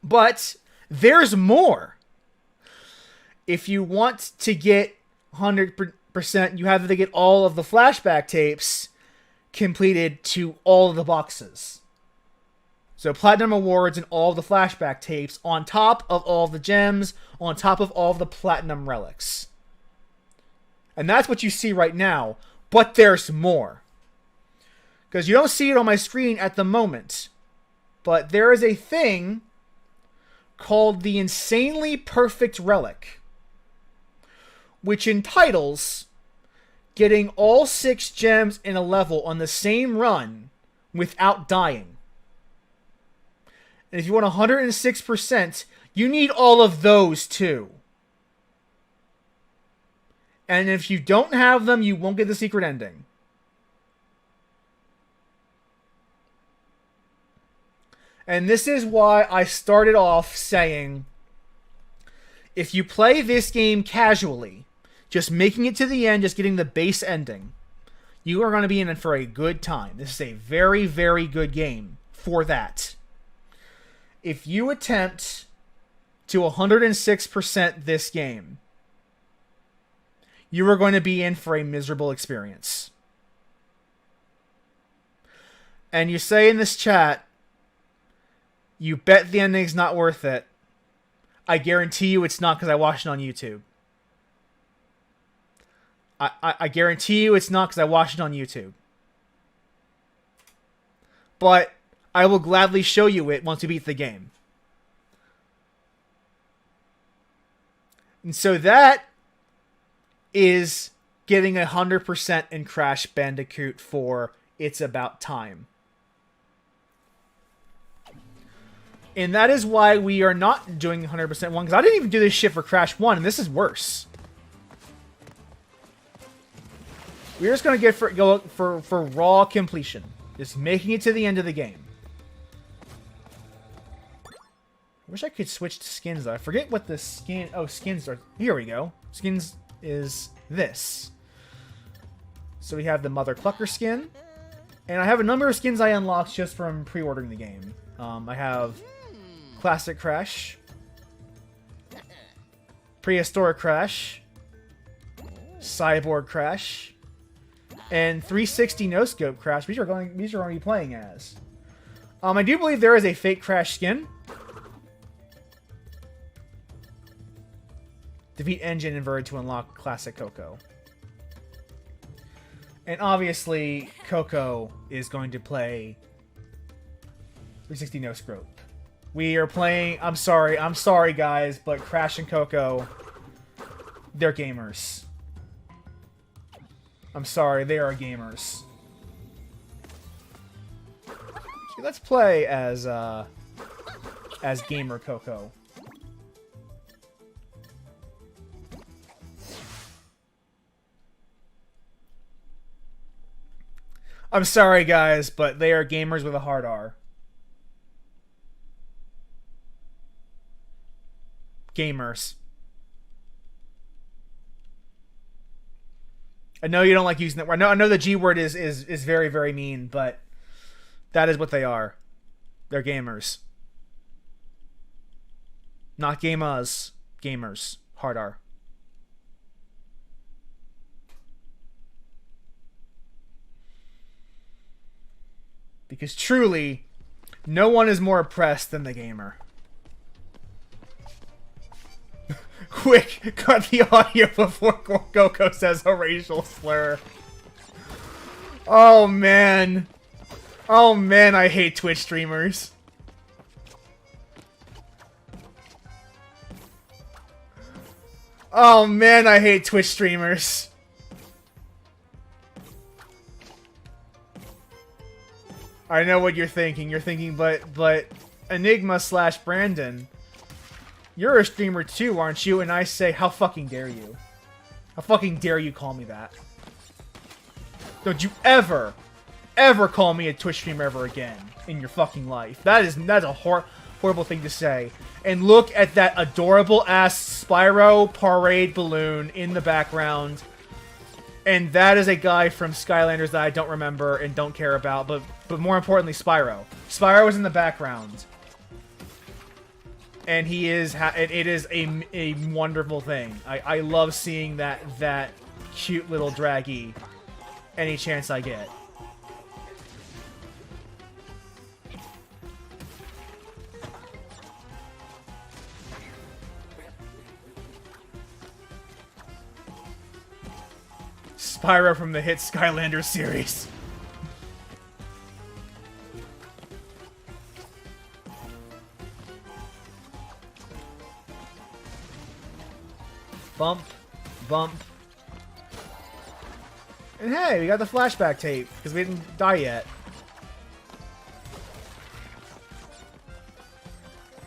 But there's more. If you want to get 100%, you have to get all of the flashback tapes completed to all of the boxes. So platinum awards and all of the flashback tapes on top of all the gems, on top of all of the platinum relics. And that's what you see right now, but there's more. Because you don't see it on my screen at the moment, but there is a thing called the Insanely Perfect Relic, which entitles getting all 6 gems in a level on the same run without dying. And if you want 106%, you need all of those too. And if you don't have them, you won't get the secret ending. And this is why I started off saying, if you play this game casually, just making it to the end, just getting the base ending, you are going to be in it for a good time. This is a very, very good game for that. If you attempt to 106% this game, you are going to be in for a miserable experience. And you say in this chat, you bet the ending's not worth it. I guarantee you it's not, because I watched it on YouTube. I guarantee you it's not, because I watched it on YouTube. But I will gladly show you it once we beat the game. And so that is getting 100% in Crash Bandicoot 4 It's About Time. And that is why we are not doing 100% 1, because I didn't even do this shit for Crash 1, and this is worse. We're just going to go for raw completion. Just making it to the end of the game. I wish I could switch to skins, though. I forget what the skin... Oh, skins are... Here we go. Skins is this. So we have the Mother Clucker skin. And I have a number of skins I unlocked just from pre-ordering the game. I have Classic Crash, Prehistoric Crash, Cyborg Crash, and 360 No Scope Crash. These are going to be playing as. I do believe there is a fake Crash skin. Defeat engine inverted to unlock Classic Coco. And obviously, Coco is going to play 360 No Scope. We are playing... I'm sorry guys, but Crash and Coco, they're gamers. I'm sorry, they are gamers. So let's play as Gamer Coco. I'm sorry guys, but they are gamers with a hard R. Gamers. I know you don't like using that word. I know the G word is very, very mean, but that is what they are. They're gamers. Not gamers. Gamers. Hard R. Because truly, no one is more oppressed than the gamer. Quick, cut the audio before Goku says a racial slur. Oh man. Oh man, I hate Twitch streamers. Oh man, I hate Twitch streamers. I know what you're thinking. You're thinking, but Enigma / Brandon, you're a streamer too, aren't you? And I say, how fucking dare you? How fucking dare you call me that? Don't you ever call me a Twitch streamer ever again in your fucking life. That's a horrible thing to say. And look at that adorable ass Spyro parade balloon in the background. And that is a guy from Skylanders that I don't remember and don't care about, but more importantly, Spyro. Spyro is in the background. And he is, it is a wonderful thing. I love seeing that cute little draggy any chance I get. Spyro from the hit Skylanders series. Bump, bump. And hey, we got the flashback tape, because we didn't die yet.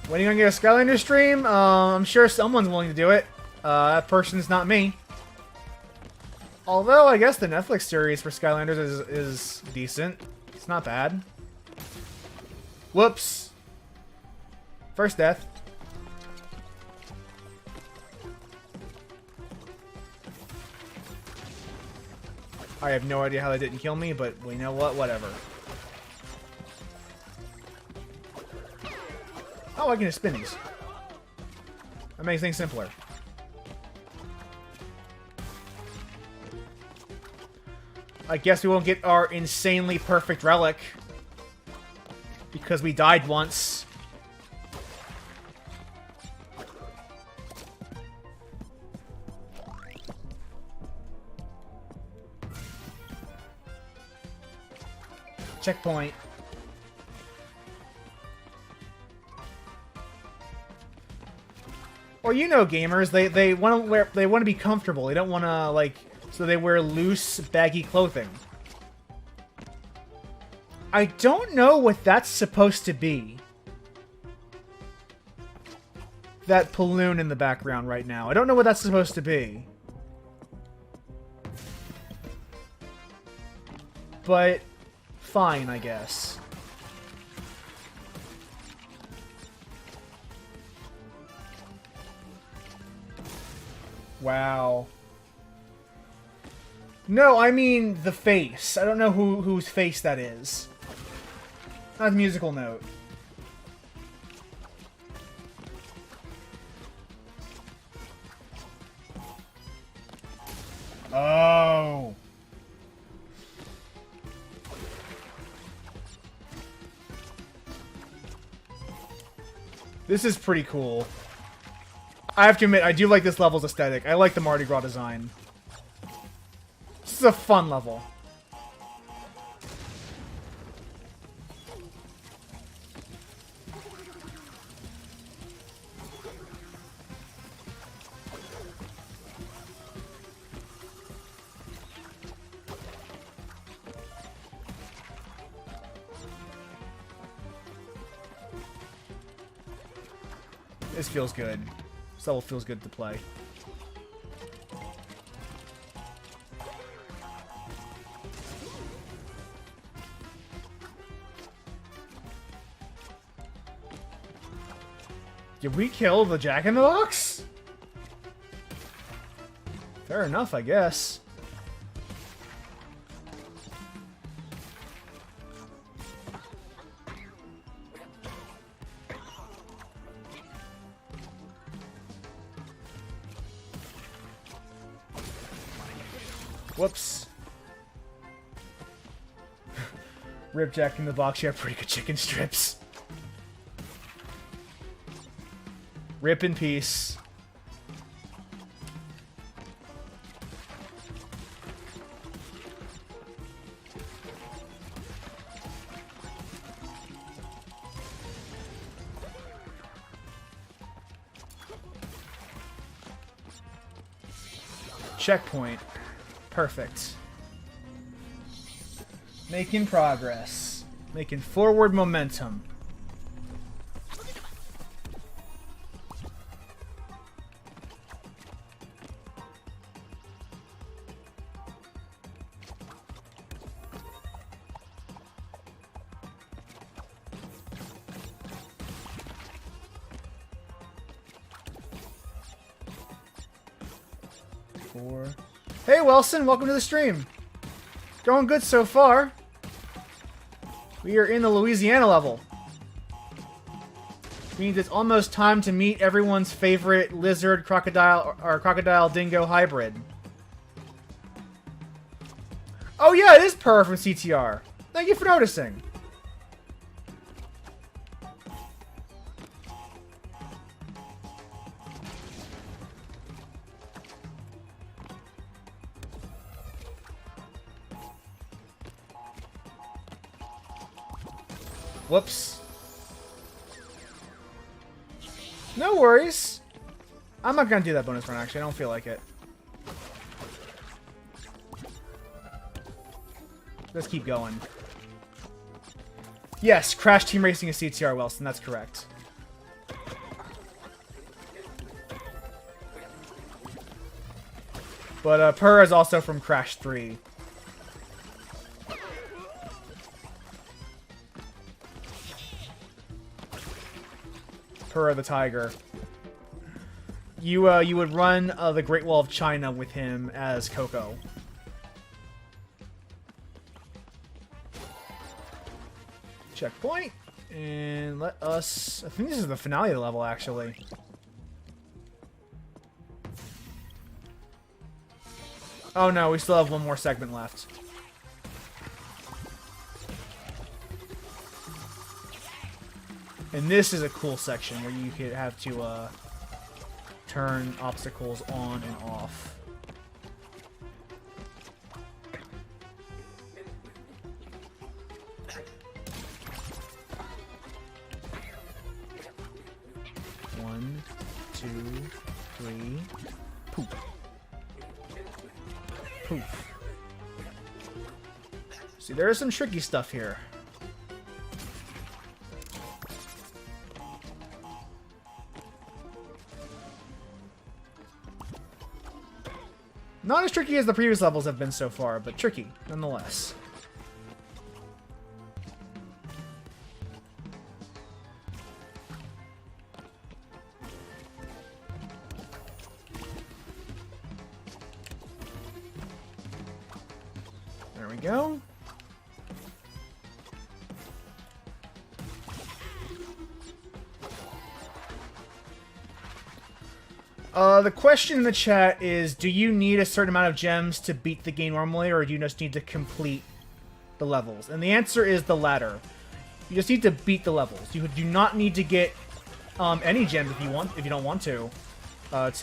When are you gonna get a Skylander stream? I'm sure someone's willing to do it. That person's not me. Although, I guess the Netflix series for Skylanders is decent. It's not bad. Whoops. First death. I have no idea how that didn't kill me, but we know what, whatever. Oh, I can just spin these. That makes things simpler. I guess we won't get our insanely perfect relic. Because we died once. Checkpoint. Or you know, gamers, they want to be comfortable. They don't want to like, so they wear loose, baggy clothing. I don't know what that's supposed to be. That balloon in the background right now. I don't know what that's supposed to be. But fine, I guess. Wow. No, I mean the face. I don't know whose face that is. Not a musical note. Oh. This is pretty cool. I have to admit, I do like this level's aesthetic. I like the Mardi Gras design. This is a fun level. This feels good. This level feels good to play. Did we kill the Jack-in-the-Box? Fair enough, I guess. Whoops. Rip Jack-in-the-Box, you have pretty good chicken strips. Rip in peace. checkpoint. Perfect. Making progress. Making forward momentum. Hey Wilson, welcome to the stream. Going good so far. We are in the Louisiana level. Means it's almost time to meet everyone's favorite lizard crocodile or crocodile dingo hybrid. Oh yeah, it is Purr from CTR. Thank you for noticing. Whoops. No worries. I'm not gonna do that bonus run, actually. I don't feel like it. Let's keep going. Yes, Crash Team Racing is CTR, Wilson. That's correct. But Purr is also from Crash 3. Purr the Tiger. You would run the Great Wall of China with him as Coco. Checkpoint. And let us... I think this is the finale level, actually. Oh no, we still have one more segment left. And this is a cool section where you could have to turn obstacles on and off. One, two, three, poof. Poof. See, there is some tricky stuff here. Not as tricky as the previous levels have been so far, but tricky, nonetheless. There we go. The question in the chat is, do you need a certain amount of gems to beat the game normally, or do you just need to complete the levels? And the answer is the latter. You just need to beat the levels. You do not need to get any gems if you don't want to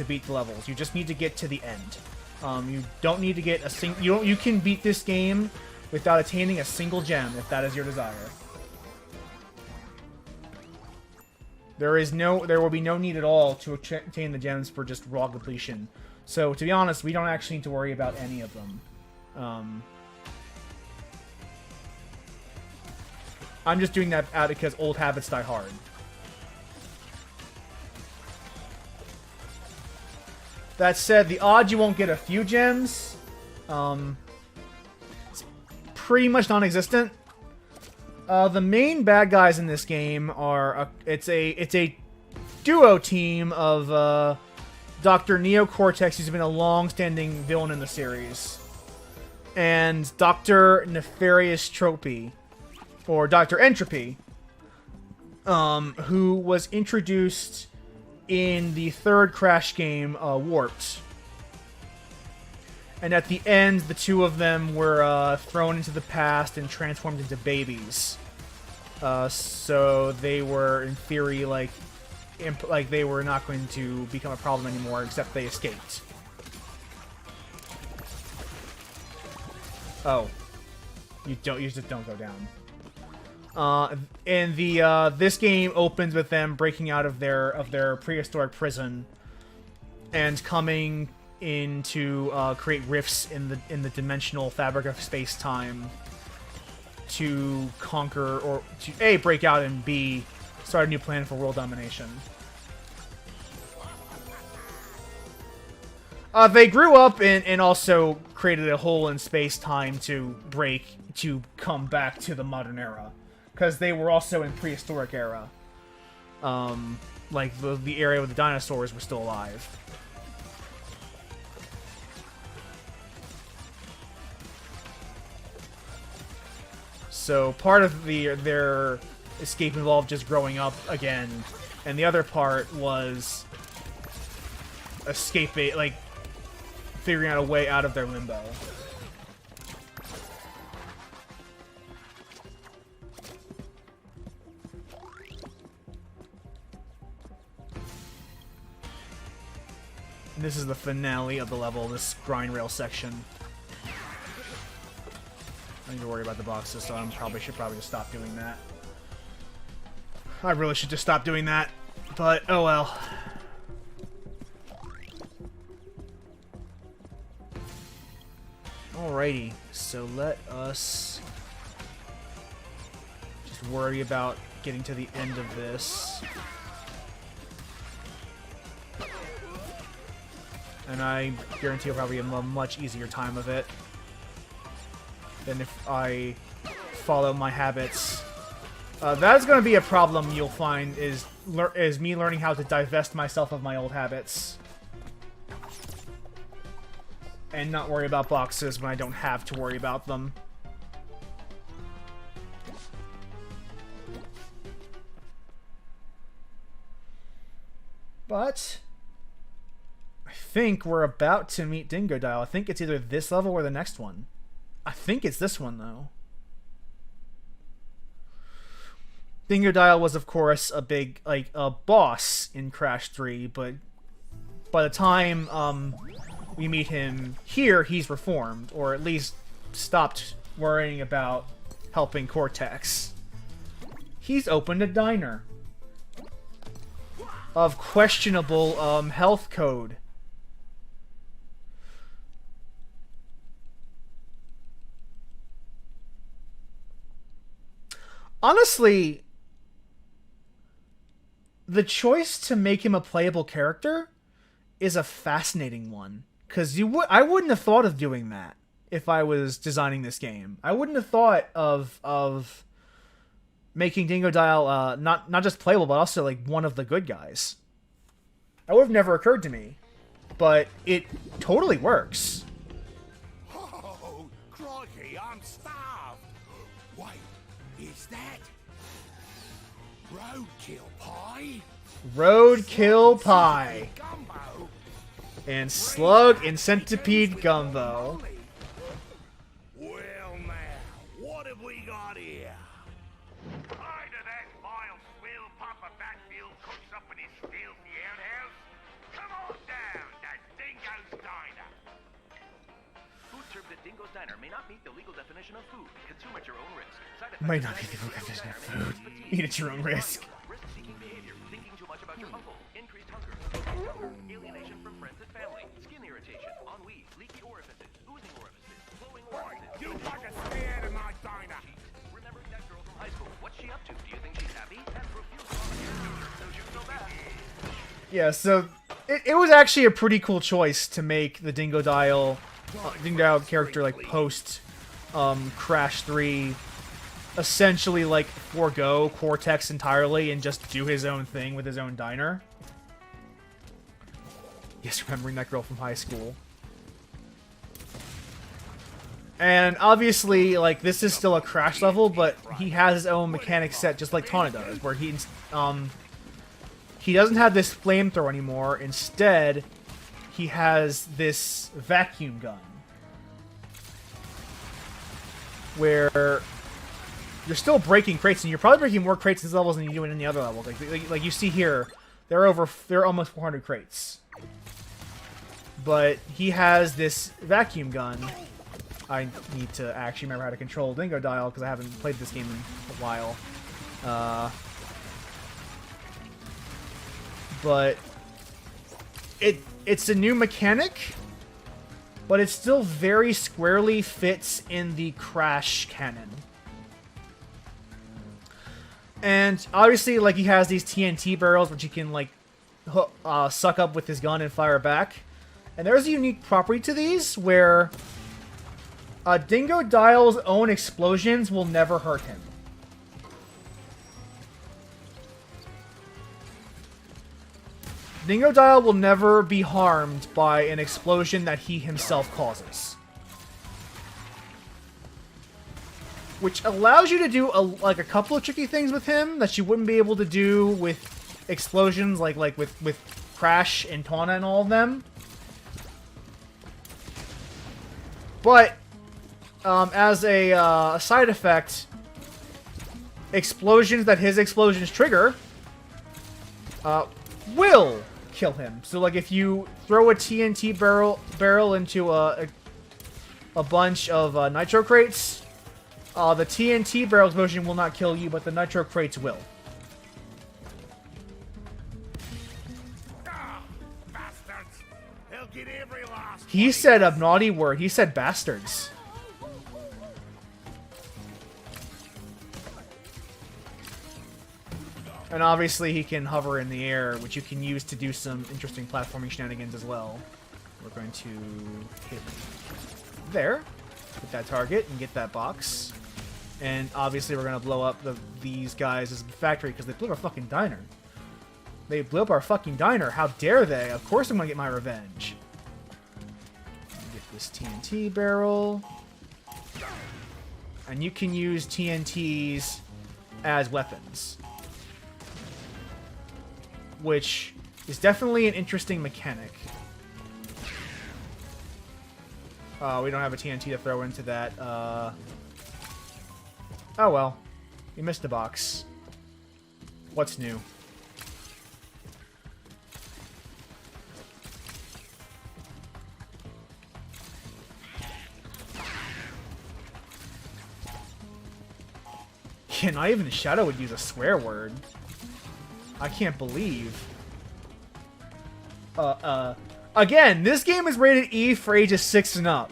beat the levels. You just need to get to the end. You don't need to get a single. You can beat this game without attaining a single gem if that is your desire. There will be no need at all to obtain the gems for just raw completion. So, to be honest, we don't actually need to worry about any of them. I'm just doing that out because old habits die hard. That said, the odds you won't get a few gems, it's pretty much non-existent. The main bad guys in this game are it's a duo team of Dr. Neo Cortex, who's been a long-standing villain in the series, and Dr. Nefarious Tropy, or Dr. Entropy, who was introduced in the third Crash game, Warped. And at the end, the two of them were thrown into the past and transformed into babies. So they were, in theory, like they were not going to become a problem anymore, except they escaped. Oh, you just don't go down. And this game opens with them breaking out of their prehistoric prison and coming to create rifts in the dimensional fabric of space-time to conquer, or to A, break out, and B, start a new plan for world domination. They grew up and also created a hole in space-time to come back to the modern era. Because they were also in prehistoric era. Like, the area where the dinosaurs were still alive. So part of their escape involved just growing up again, and the other part was escaping, like figuring out a way out of their limbo. And this is the finale of the level, this grind rail section. I don't need to worry about the boxes, so I should probably just stop doing that. I really should just stop doing that, but oh well. Alrighty, so let us just worry about getting to the end of this. And I guarantee you'll probably have a much easier time of it than if I follow my habits. That's going to be a problem you'll find is me learning how to divest myself of my old habits. And not worry about boxes when I don't have to worry about them. But I think we're about to meet Dingodile. I think it's either this level or the next one. I think it's this one, though. Dingodile was, of course, a big, like, a boss in Crash 3, but by the time we meet him here, he's reformed, or at least stopped worrying about helping Cortex. He's opened a diner of questionable health code. Honestly, the choice to make him a playable character is a fascinating one. Because I wouldn't have thought of doing that if I was designing this game. I wouldn't have thought of making Dingodile not just playable, but also like one of the good guys. That would have never occurred to me. But it totally works. Oh, crikey, I'm starved. Wait, is that roadkill pie? Roadkill pie. And slug and centipede gumbo. Well now, what have we got here? Either that vile swill Papa Batfield cooks up in his filthy outhouse. Come on down to Dingo's Diner. Food served at Dingo's Diner may not meet the legal definition of food. Consume at your own risk. Might not be the legal definition of food. Eat at your own risk. Risk-seeking behavior. Thinking too much about your uncle. Increased hunger. Alienation from friends and family. Skin irritation. Ennui. Leaky orifices. Oozing orifices. Flowing orifices. You fucking stay out of my diner. Remembering that girl from high school. What's she up to? Do you think she's happy? And profuse so you feel bad. Yeah, so it was actually a pretty cool choice to make the Dingodile character like post Crash 3 essentially like forego Cortex entirely and just do his own thing with his own diner. Yes, remembering that girl from high school. And obviously, like, this is still a Crash level, but he has his own mechanic set just like Tawna does, where he doesn't have this flamethrower anymore. Instead, he has this vacuum gun. Where you're still breaking crates, and you're probably breaking more crates in these levels than you do in any other level. Like you see here, there are almost 400 crates. But he has this vacuum gun. I need to actually remember how to control Dingodile because I haven't played this game in a while. But it's a new mechanic, but it still very squarely fits in the Crash canon. And obviously, like, he has these TNT barrels which he can, like, suck up with his gun and fire back. And there's a unique property to these where Dingodile's own explosions will never hurt him. Dingodile will never be harmed by an explosion that he himself causes. Which allows you to do a couple of tricky things with him that you wouldn't be able to do with explosions like with Crash and Tawna and all of them. But as a side effect, explosions that his explosions trigger will kill him. So, like, if you throw a TNT barrel into a bunch of nitro crates, the TNT barrel explosion will not kill you, but the nitro crates will. Bastards! He'll get every last He said a naughty word. He said bastards. And obviously he can hover in the air, which you can use to do some interesting platforming shenanigans as well. We're going to hit there, hit that target, and get that box. And obviously we're going to blow up these guys' as a factory because they blew up our fucking diner. They blew up our fucking diner. How dare they? Of course I'm going to get my revenge. Get this TNT barrel. And you can use TNTs as weapons, which is definitely an interesting mechanic. We don't have a TNT to throw into that. Oh well. We missed the box. What's new? Yeah, not even Shadow would use a swear word. I can't believe. Again, this game is rated E for ages 6 and up.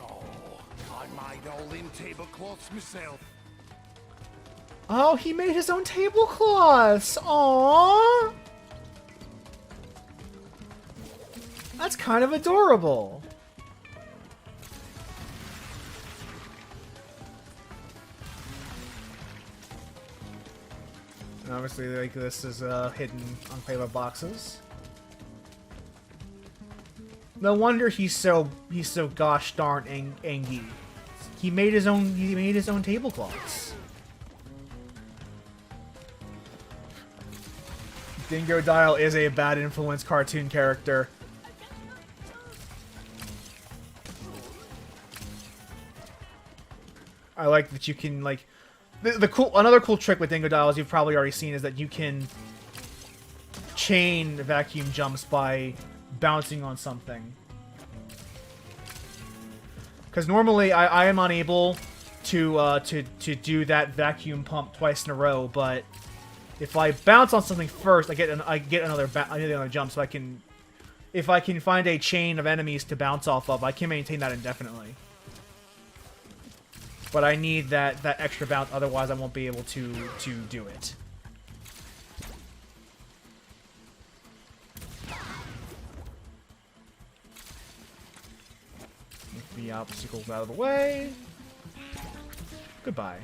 Oh, I made all them tablecloths myself. Oh, he made his own tablecloths. Aww. That's kind of adorable. And obviously, like, this is hidden unplayable boxes. No wonder he's so gosh darn angry. He made his own tablecloths. Dingodile is a bad influence cartoon character. I like that you can, like, another cool trick with Dingodile, as you've probably already seen, is that you can chain vacuum jumps by bouncing on something. Because normally I am unable to do that vacuum pump twice in a row, but if I bounce on something first, I get another jump. So if I can find a chain of enemies to bounce off of, I can maintain that indefinitely. But I need that extra bounce, otherwise I won't be able to do it. Move the obstacles out of the way. Goodbye.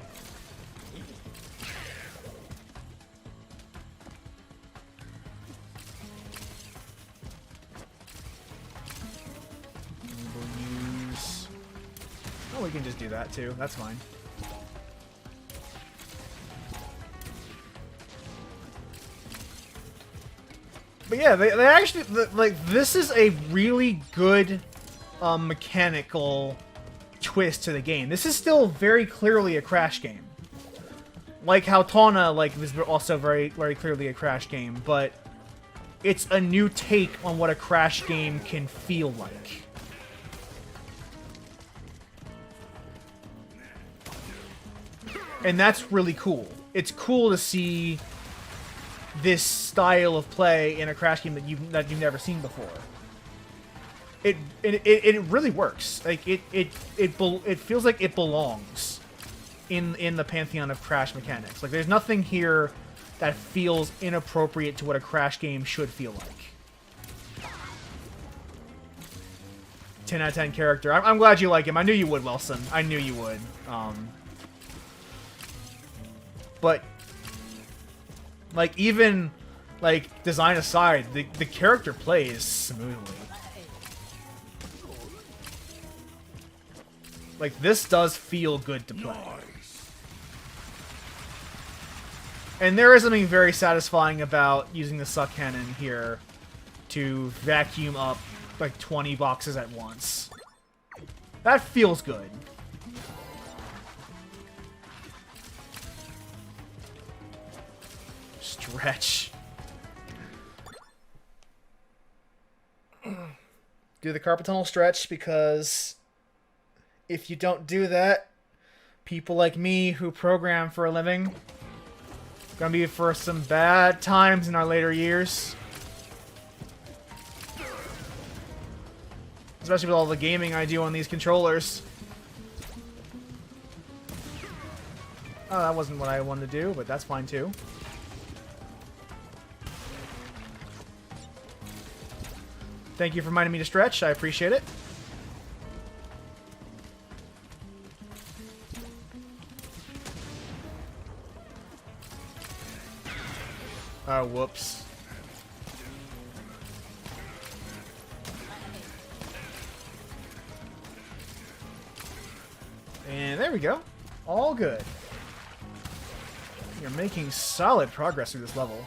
Oh, we can just do that too. That's fine. But yeah, they actually, like, this is a really good mechanical twist to the game. This is still very clearly a Crash game. Like how Tawna, like, is also very, very clearly a Crash game, but it's a new take on what a Crash game can feel like. And that's really cool. It's cool to see this style of play in a Crash game that you've never seen before. it really works. Like it feels like it belongs in the pantheon of Crash mechanics. Like there's nothing here that feels inappropriate to what a Crash game should feel like. 10 out of 10 character. I'm glad you like him. I knew you would, Wilson. I knew you would. But like even like design aside, the character plays smoothly. Like this does feel good to play. And there is something very satisfying about using the suck cannon here to vacuum up like 20 boxes at once. That feels good. Stretch. Do the carpet tunnel stretch, because if you don't do that, people like me who program for a living, gonna be for some bad times in our later years. Especially with all the gaming I do on these controllers. Oh, that wasn't what I wanted to do, but that's fine too. Thank you for reminding me to stretch. I appreciate it. Oh, whoops. And there we go. All good. You're making solid progress through this level.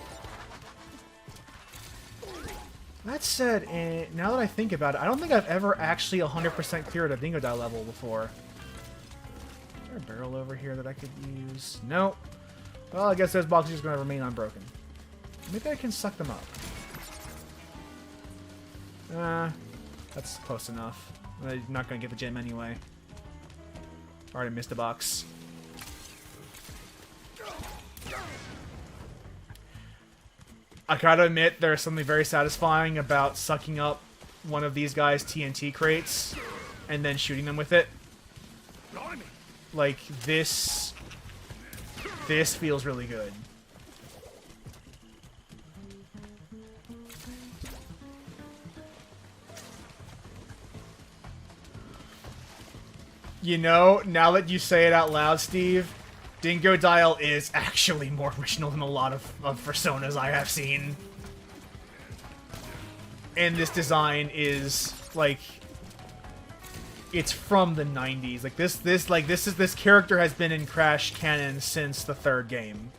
That said, now that I think about it, I don't think I've ever actually 100% cleared a Dingodile level before. Is there a barrel over here that I could use? Nope. Well, I guess those boxes are just going to remain unbroken. Maybe I can suck them up. That's close enough. I'm not going to get the gem anyway. Already missed a box. I gotta admit, there's something very satisfying about sucking up one of these guys' TNT crates and then shooting them with it. Like, this feels really good. You know, now that you say it out loud, Steve, Dingodile is actually more original than a lot of Personas I have seen. And this design is, like, it's from the 90s. Like, this character has been in Crash canon since the third game.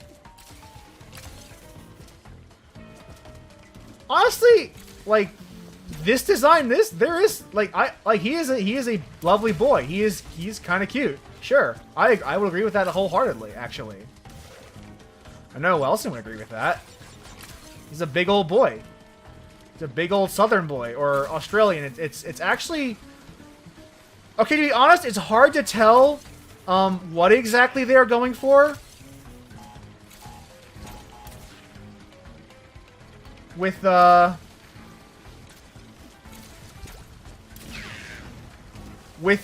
Honestly, like, this design, he is a lovely boy. He's kind of cute. Sure, I would agree with that wholeheartedly, actually. I know Wilson would agree with that. He's a big old boy. He's a big old Southern boy, or Australian. It's actually... Okay, to be honest, it's hard to tell what exactly they're going for. With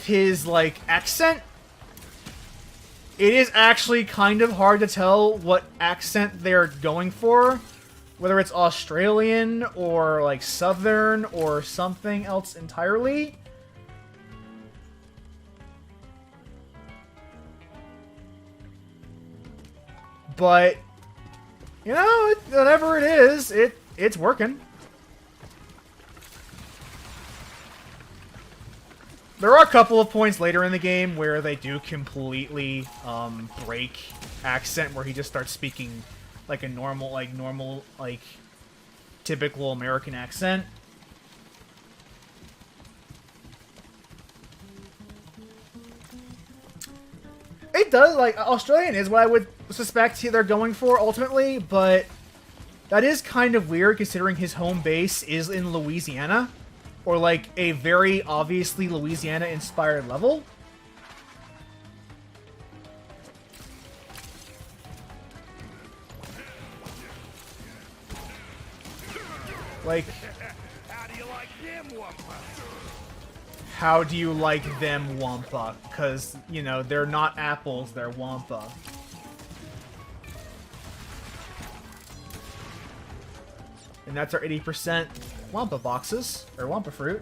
his, like, accent. It is actually kind of hard to tell what accent they're going for. Whether it's Australian, or, like, Southern, or something else entirely. But, you know, whatever it is, it's working. There are a couple of points later in the game where they do completely break accent, where he just starts speaking like a normal, typical American accent. It does, like, Australian is what I would suspect they're going for ultimately, but that is kind of weird considering his home base is in Louisiana. Or, like, a very obviously Louisiana-inspired level. Like... How do you like them, Wumpa? How do you like them, Wampa? Because, you know, they're not apples, they're Wampa. And that's our 80% Wampa boxes, or Wampa fruit.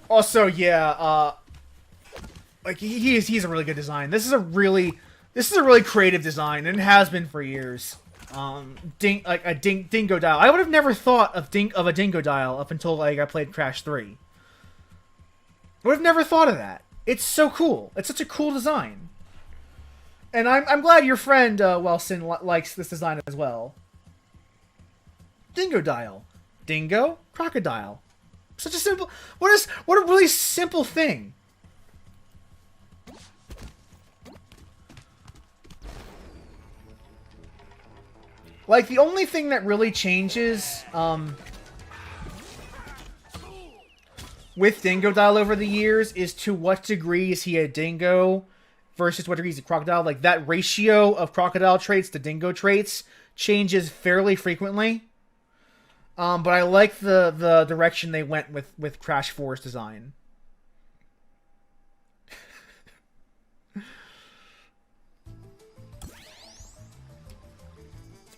Also, yeah, like, he's a really good design. This is a really creative design, and it has been for years. Dingodile. I would have never thought of a Dingodile up until like I played Crash 3. I would have never thought of that. It's so cool. It's such a cool design. And I'm glad your friend Wilson likes this design as well. Dingodile. Dingo, crocodile. Such a simple. What a really simple thing. Like, the only thing that really changes, with Dingodile over the years is to what degree is he a dingo versus what degree is a crocodile. Like, that ratio of crocodile traits to dingo traits changes fairly frequently. But I like the direction they went with Crash 4's design.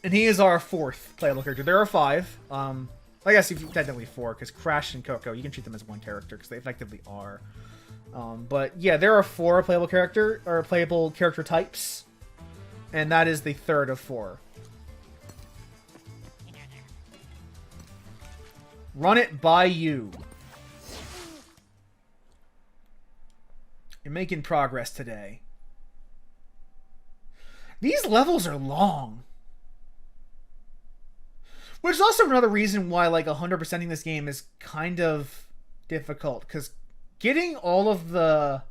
And he is our 4th playable character. There are 5. I guess if you technically 4, because Crash and Coco, you can treat them as one character because they effectively are. But yeah, there are 4 playable character types, and that is the 3rd of 4. Run it by you. You're making progress today. These levels are long. Which is also another reason why, like, 100%ing this game is kind of difficult. Because getting all of the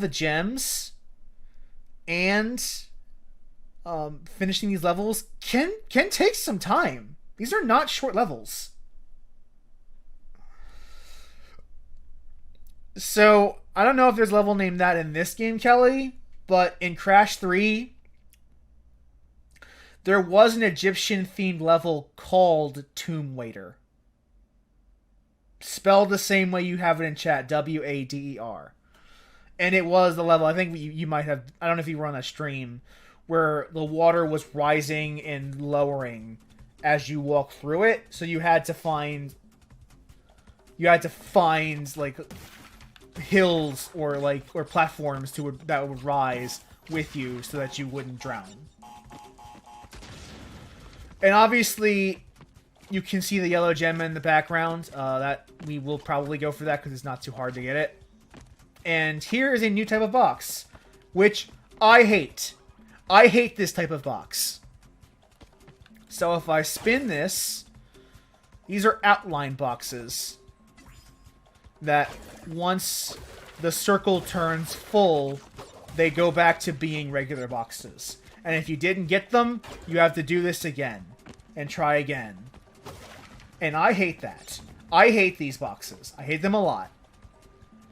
gems and finishing these levels can take some time. These are not short levels. So, I don't know if there's a level named that in this game, Kelly, but in Crash 3... there was an Egyptian-themed level called Tomb Wader. Spelled the same way you have it in chat, W-A-D-E-R. And it was the level, I think you might have, I don't know if you were on that stream, where the water was rising and lowering as you walk through it. So you had to find, like, hills or platforms that would rise with you so that you wouldn't drown. And obviously, you can see the yellow gem in the background. That we will probably go for that because it's not too hard to get it. And here is a new type of box, which I hate. I hate this type of box. So if I spin this, these are outline boxes that once the circle turns full, they go back to being regular boxes. And if you didn't get them, you have to do this again. And try again. And I hate that. I hate these boxes. I hate them a lot.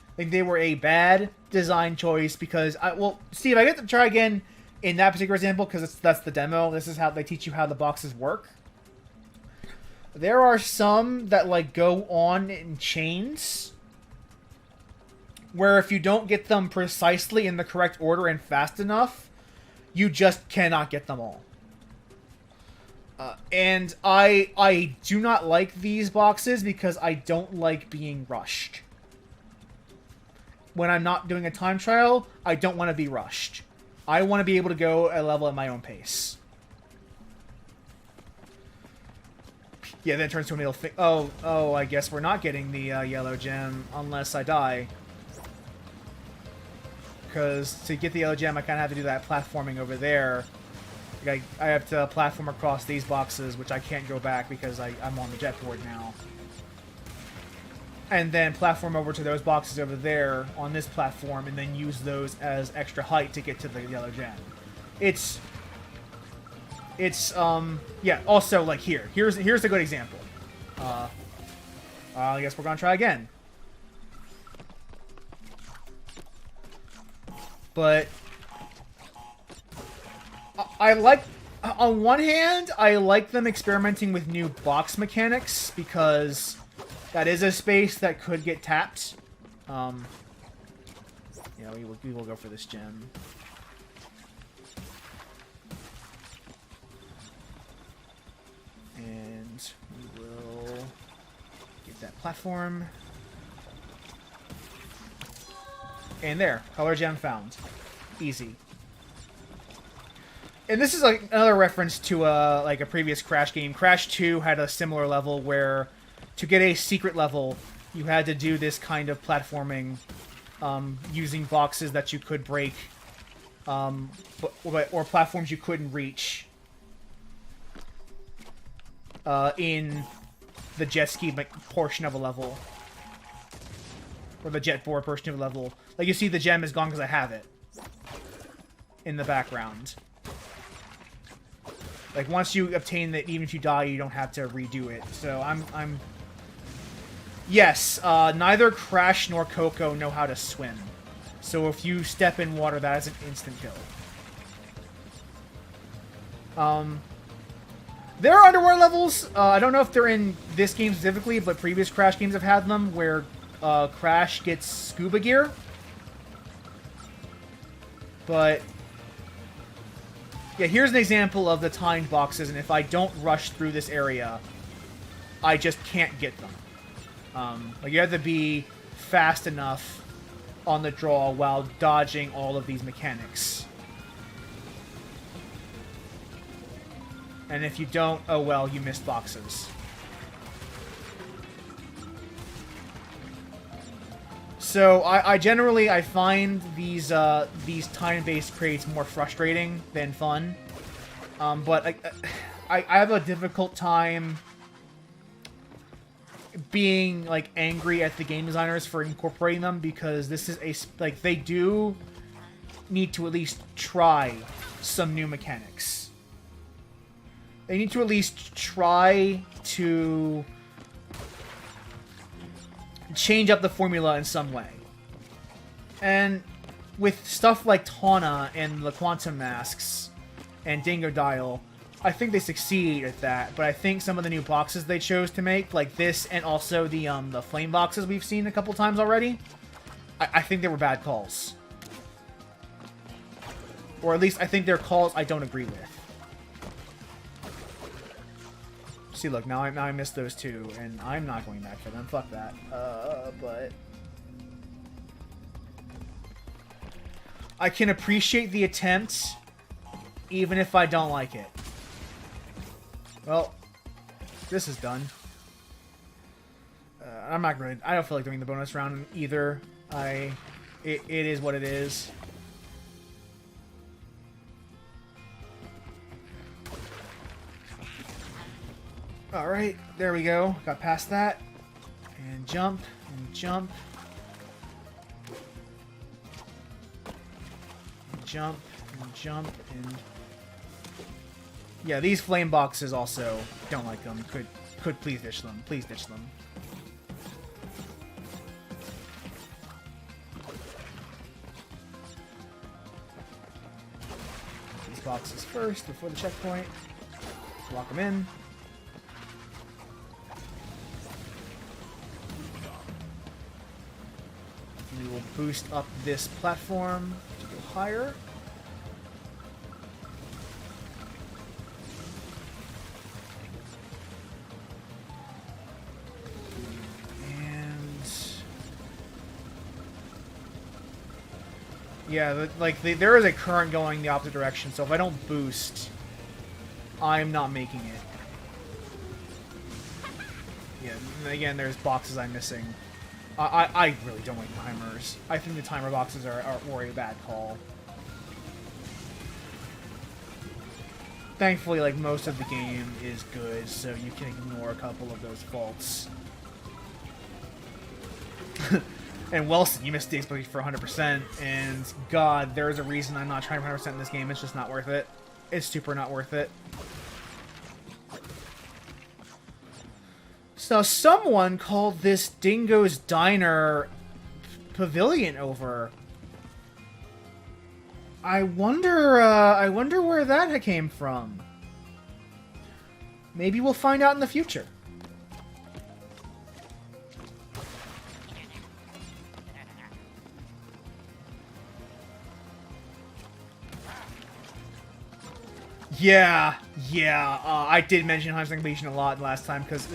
I think they were a bad design choice because... well, Steve, I get to try again in that particular example because that's the demo. This is how they teach you how the boxes work. There are some that, like, go on in chains, where if you don't get them precisely in the correct order and fast enough, you just cannot get them all. And I do not like these boxes because I don't like being rushed. When I'm not doing a time trial, I don't want to be rushed. I want to be able to go a level at my own pace. Yeah, then it turns to a middle thing. Oh, I guess we're not getting the yellow gem unless I die. Because to get the yellow gem, I kind of have to do that platforming over there. Like, I have to platform across these boxes, which I can't go back because I'm on the jet board now. And then platform over to those boxes over there on this platform, and then use those as extra height to get to the yellow gem. It's yeah, also, like, here's a good example. I guess we're gonna try again. But I like On one hand, I like them experimenting with new box mechanics because that is a space that could get tapped. Yeah, we will go for this gem. And we will get that platform. And there, color gem found. Easy. And this is like another reference to like a previous Crash game. Crash 2 had a similar level where to get a secret level, you had to do this kind of platforming using boxes that you could break or platforms you couldn't reach in the jet ski portion of a level. Or the jet board portion of a level. Like, you see the gem is gone because I have it in the background. Like, once you obtain it, even if you die, you don't have to redo it. So, I'm... Yes, neither Crash nor Coco know how to swim. So if you step in water, that is an instant kill. There are underwater levels. I don't know if they're in this game specifically, but previous Crash games have had them, where Crash gets scuba gear. But... yeah, here's an example of the timed boxes, and if I don't rush through this area, I just can't get them. Like, you have to be fast enough on the draw while dodging all of these mechanics. And if you don't, oh well, you missed boxes. So I generally find these time-based crates more frustrating than fun. But I have a difficult time being like angry at the game designers for incorporating them, because this is like, they do need to at least try some new mechanics. They need to at least try to change up the formula in some way. And with stuff like Tawna and the Quantum Masks and Dingodile, I think they succeed at that, but I think some of the new boxes they chose to make, like this and also the flame boxes we've seen a couple times already, I think they were bad calls. Or at least I think they're calls I don't agree with. See, look, now I missed those two, and I'm not going back for them. Fuck that. But I can appreciate the attempt, even if I don't like it. Well, this is done. I'm not going to... I don't feel like doing the bonus round either. It is what it is. Alright, there we go. Got past that. And jump, and jump. And jump, and jump, and... yeah, these flame boxes also don't like them. Could please ditch them. Please ditch them. These boxes first before the checkpoint. Lock them in. We will boost up this platform to go higher. Yeah, there is a current going the opposite direction, so if I don't boost, I'm not making it. Yeah, again, there's boxes I'm missing. I really don't like timers. I think the timer boxes are a bad call. Thankfully, like, most of the game is good, so you can ignore a couple of those faults. And Wilson, you missed the explosion for 100%, and God, there is a reason I'm not trying for 100% in this game. It's just not worth it. It's super not worth it. So someone called this Dingo's Diner Pavilion over. I wonder where that came from. Maybe we'll find out in the future. Yeah, I did mention Hunter's Completion a lot last time, because,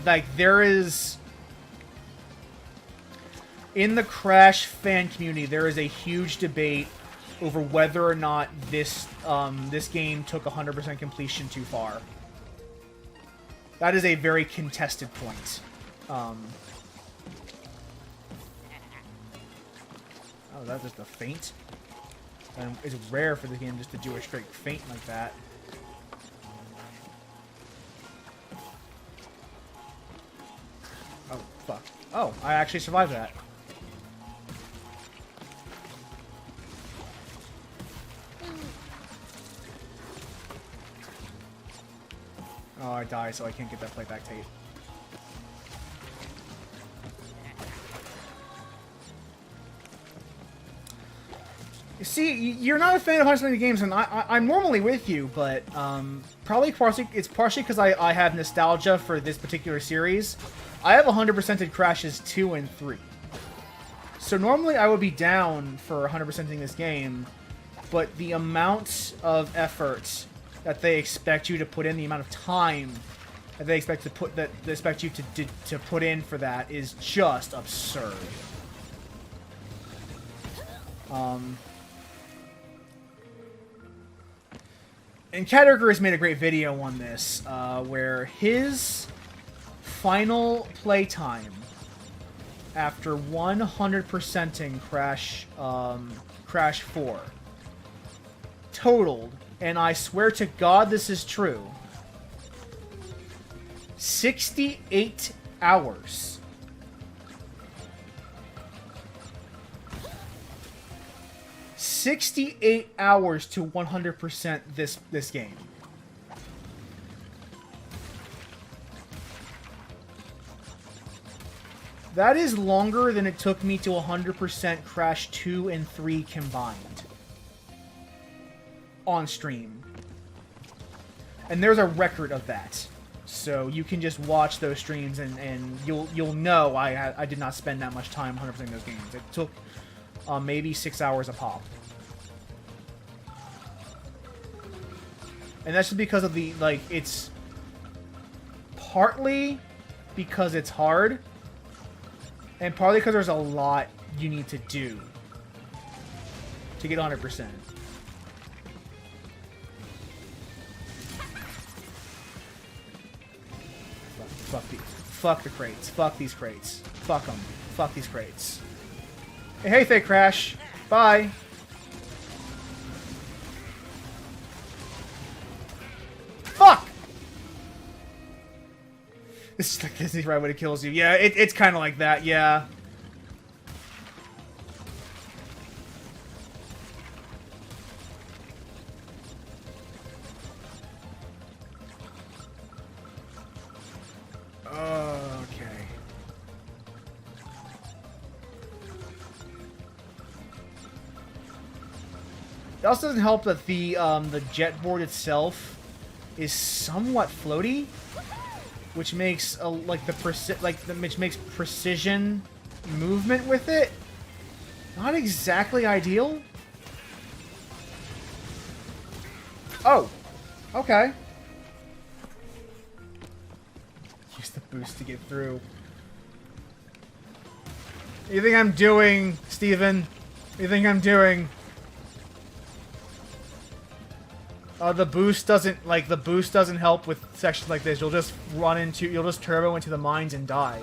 like, there is... In the Crash fan community, there is a huge debate over whether or not this game took 100% completion too far. That is a very contested point. Oh, that's just a feint? And it's rare for the game just to do a straight feint like that. Oh, fuck. Oh, I actually survived that. Oh, I died, so I can't get that playback tape. You see, you're not a fan of 100% games, and I'm normally with you, but probably it's partially because I have nostalgia for this particular series. I have 100%ed Crashes 2 and 3. So normally I would be down for 100%ing this game, but the amount of effort that they expect you to put in, the amount of time that they expect you to put in for that is just absurd. And Catterger has made a great video on this, where his final playtime after 100%ing Crash 4 totaled, and I swear to God this is true, 68 hours. $68 hours to 100% this game. That is longer than it took me to 100% Crash 2 and 3 combined. On stream. And there's a record of that. So you can just watch those streams and you'll know I did not spend that much time 100%ing those games. It took maybe 6 hours a pop. And that's just because of the, like, it's partly because it's hard, and partly because there's a lot you need to do to get 100%. Fuck the crates. Fuck these crates. Fuck them. Fuck these crates. Hey, Fake Crash. Bye. Fuck! This is like this is right when it kills you. Yeah, it's kind of like that. Yeah. Okay. It also doesn't help that the jet board itself is somewhat floaty, which makes which makes precision movement with it not exactly ideal. Oh, okay. Use the boost to get through. What do you think I'm doing, Steven? What do you think I'm doing? The boost doesn't help with sections like this. You'll just turbo into the mines and die.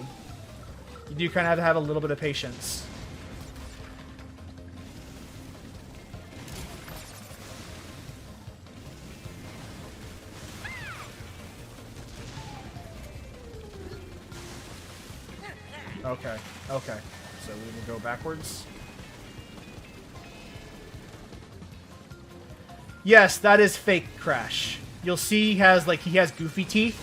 You do kind of have to have a little bit of patience. Okay, okay. So we will go backwards. Yes, that is fake Crash. You'll see he has goofy teeth,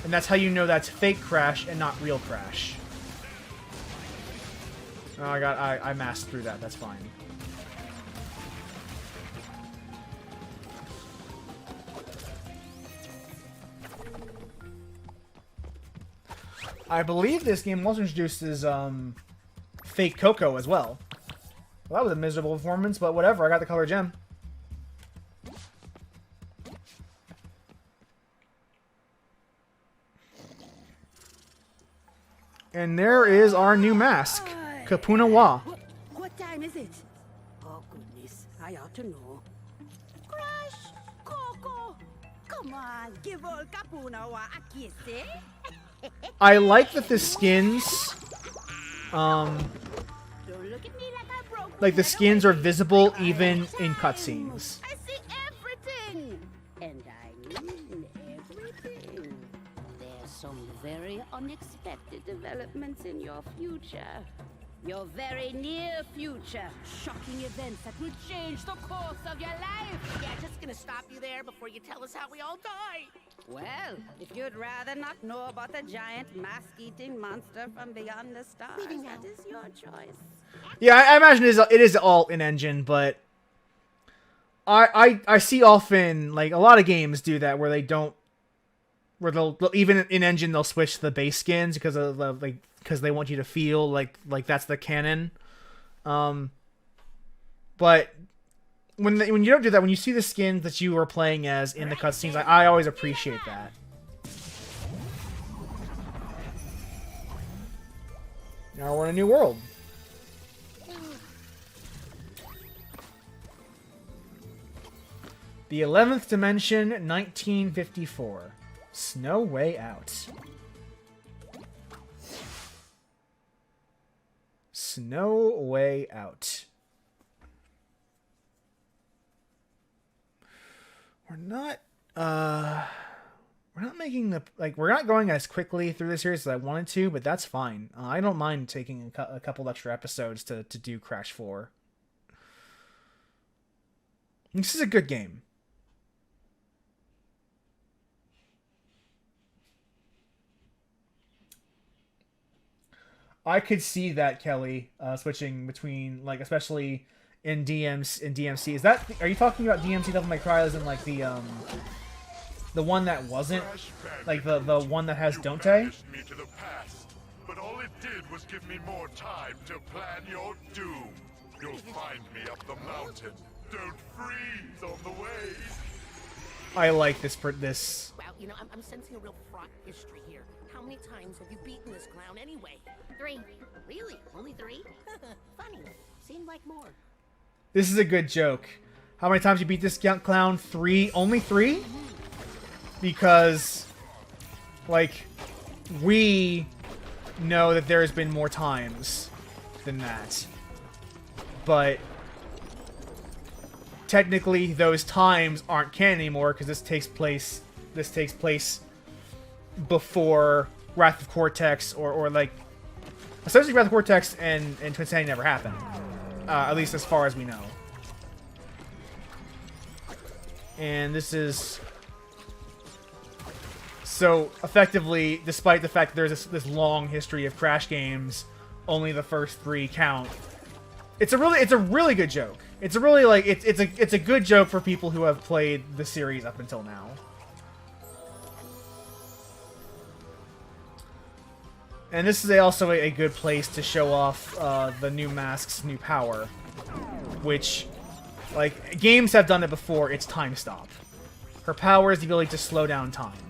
and that's how you know that's fake Crash and not real Crash. Oh, I masked through that. That's fine. I believe this game also introduces fake Coco as well. Well, that was a miserable performance, but whatever. I got the color gem. And there is our new mask, Kapuna Wa. What time is it? Oh, goodness. I ought to know. Crush! Coco! Come on, give old Capunawa a kiss, eh? I like that the skins, Don't look at me like the skins are visible even in cutscenes. I see everything! And I mean everything. There's some very unexpected developments in your future. Your very near future. Shocking events that will change the course of your life. Yeah, just gonna stop you there before you tell us how we all die. Well, if you'd rather not know about the giant mask-eating monster from beyond the stars, that is your choice. Yeah, I imagine it is all in-engine, but I see often, like, a lot of games do that where they don't, where they'll even in-engine they'll switch the base skins because of the, like, because they want you to feel like that's the canon. But when you don't do that, when you see the skins that you are playing as in the cutscenes, I always appreciate that. Now we're in a new world. The 11th Dimension, 1954. Snow Way Out. Snow Way Out. We're not making the, like, we're not going as quickly through the series as I wanted to, but that's fine. I don't mind taking a couple extra episodes to do Crash 4. This is a good game. I could see that, Kelly, switching between, like, especially in DMC. Is that, are you talking about DMC Devil May Cry as in, like, the one that wasn't, like, the one that has Don't Me to the past, but all it did was give me more time to plan your doom. You'll find me up the mountain. Don't freeze on the way. I like this. Well, you know, I'm sensing a real fraught history here. How many times have you beaten this clown anyway? 3. Really? Only 3? Funny. Seemed like more. This is a good joke. How many times you beat this clown? 3? Only 3? Because, like, we know that there has been more times than that. But technically, those times aren't canon anymore because this takes place before Wrath of Cortex or like, essentially Wrath of Cortex and Twin Sanity never happened. At least as far as we know. And this is... So, effectively, despite the fact that there's this long history of Crash games, only the first 3 count. It's a really good joke. It's a really, like, it's a good joke for people who have played the series up until now. And this is also a good place to show off the new mask's new power, which, like, games have done it before. It's Time Stop. Her power is the ability to slow down time.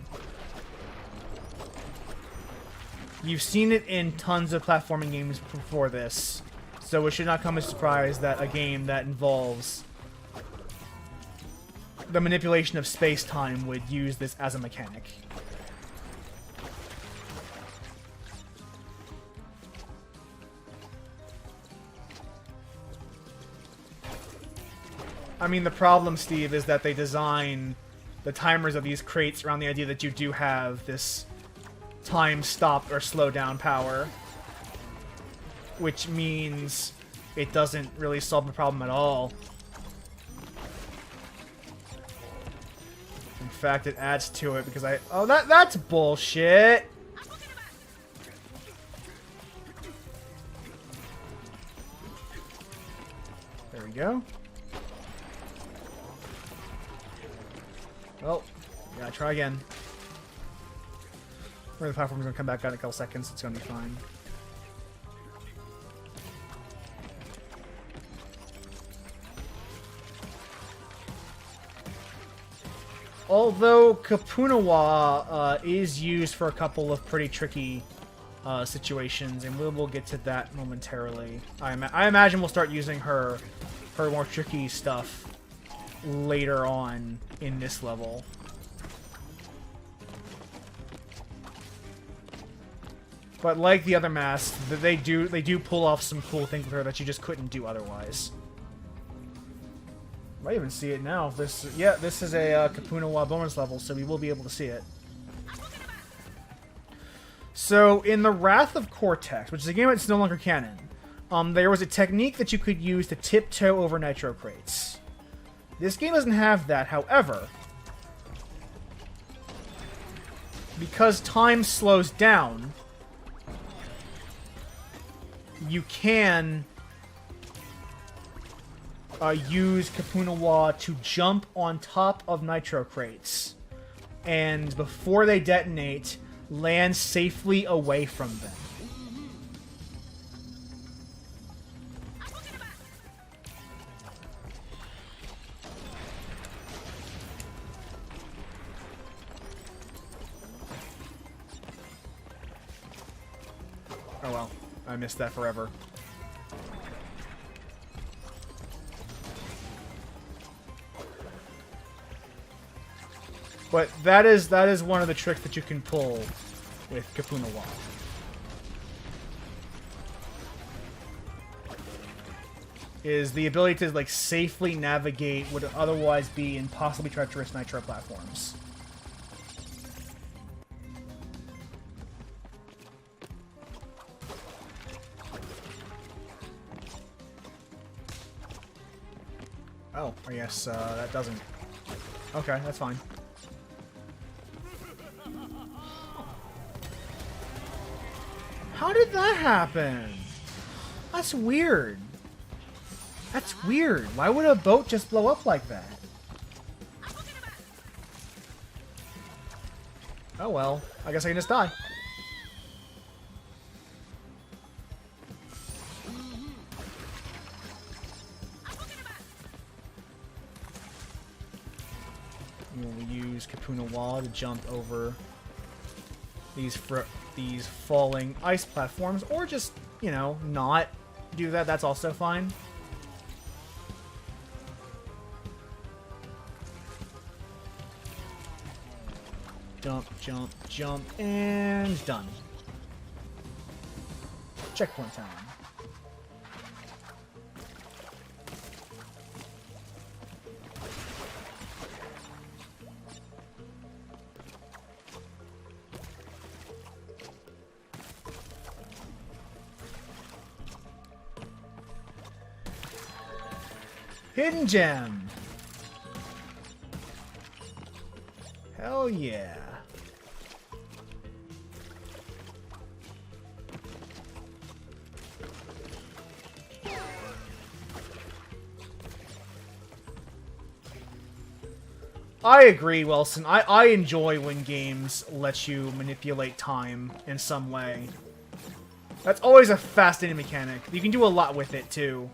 You've seen it in tons of platforming games before this, so it should not come as a surprise that a game that involves the manipulation of space-time would use this as a mechanic. I mean, the problem, Steve, is that they design the timers of these crates around the idea that you do have this time stop or slow down power, which means it doesn't really solve the problem at all. In fact, it adds to it because that's bullshit. There we go. Well, gotta try again. Where the platform's gonna come back out in a couple seconds. It's gonna be fine. Although Kapunawa is used for a couple of pretty tricky situations, and we'll get to that momentarily. I imagine we'll start using her more tricky stuff later on in this level. But like the other masks, they do pull off some cool things with her that you just couldn't do otherwise. Might even see it now. This is a Kapunawa bonus level, so we will be able to see it. So in the Wrath of Cortex, which is a game that's no longer canon, there was a technique that you could use to tiptoe over nitro crates. This game doesn't have that, however, because time slows down, you can use Kapunawa to jump on top of nitro crates, and before they detonate, land safely away from them. Oh well, I missed that forever. But that is one of the tricks that you can pull with Kapunawa. Is the ability to like safely navigate what would otherwise be impossibly treacherous nitro platforms. Oh, I guess that doesn't. Okay, that's fine. How did that happen? That's weird. That's weird. Why would a boat just blow up like that? Oh well, I guess I can just die. We'll use Kapunawa to jump over these falling ice platforms, or just, you know, not do that. That's also fine. Jump, jump, jump, and done. Checkpoint time. Hidden gem. Hell yeah. I agree, Wilson. I enjoy when games let you manipulate time in some way. That's always a fascinating mechanic. You can do a lot with it, too.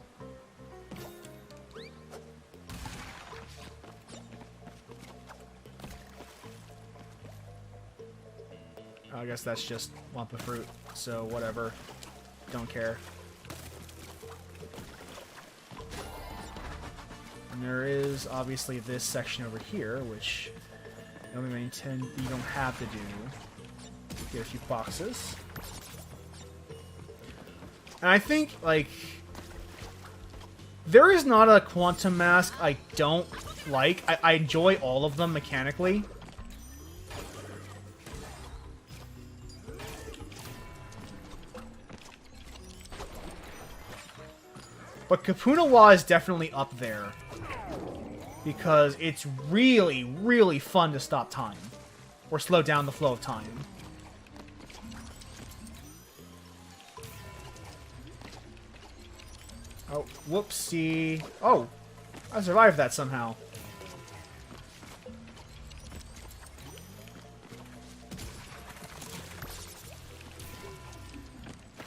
I guess that's just lump of fruit, so whatever. Don't care. And there is obviously this section over here, which you don't have to do. Get a few boxes. And I think, like, there is not a quantum mask I don't like. I enjoy all of them mechanically. But Kapunawa is definitely up there. Because it's really, really fun to stop time. Or slow down the flow of time. Oh, whoopsie. Oh, I survived that somehow.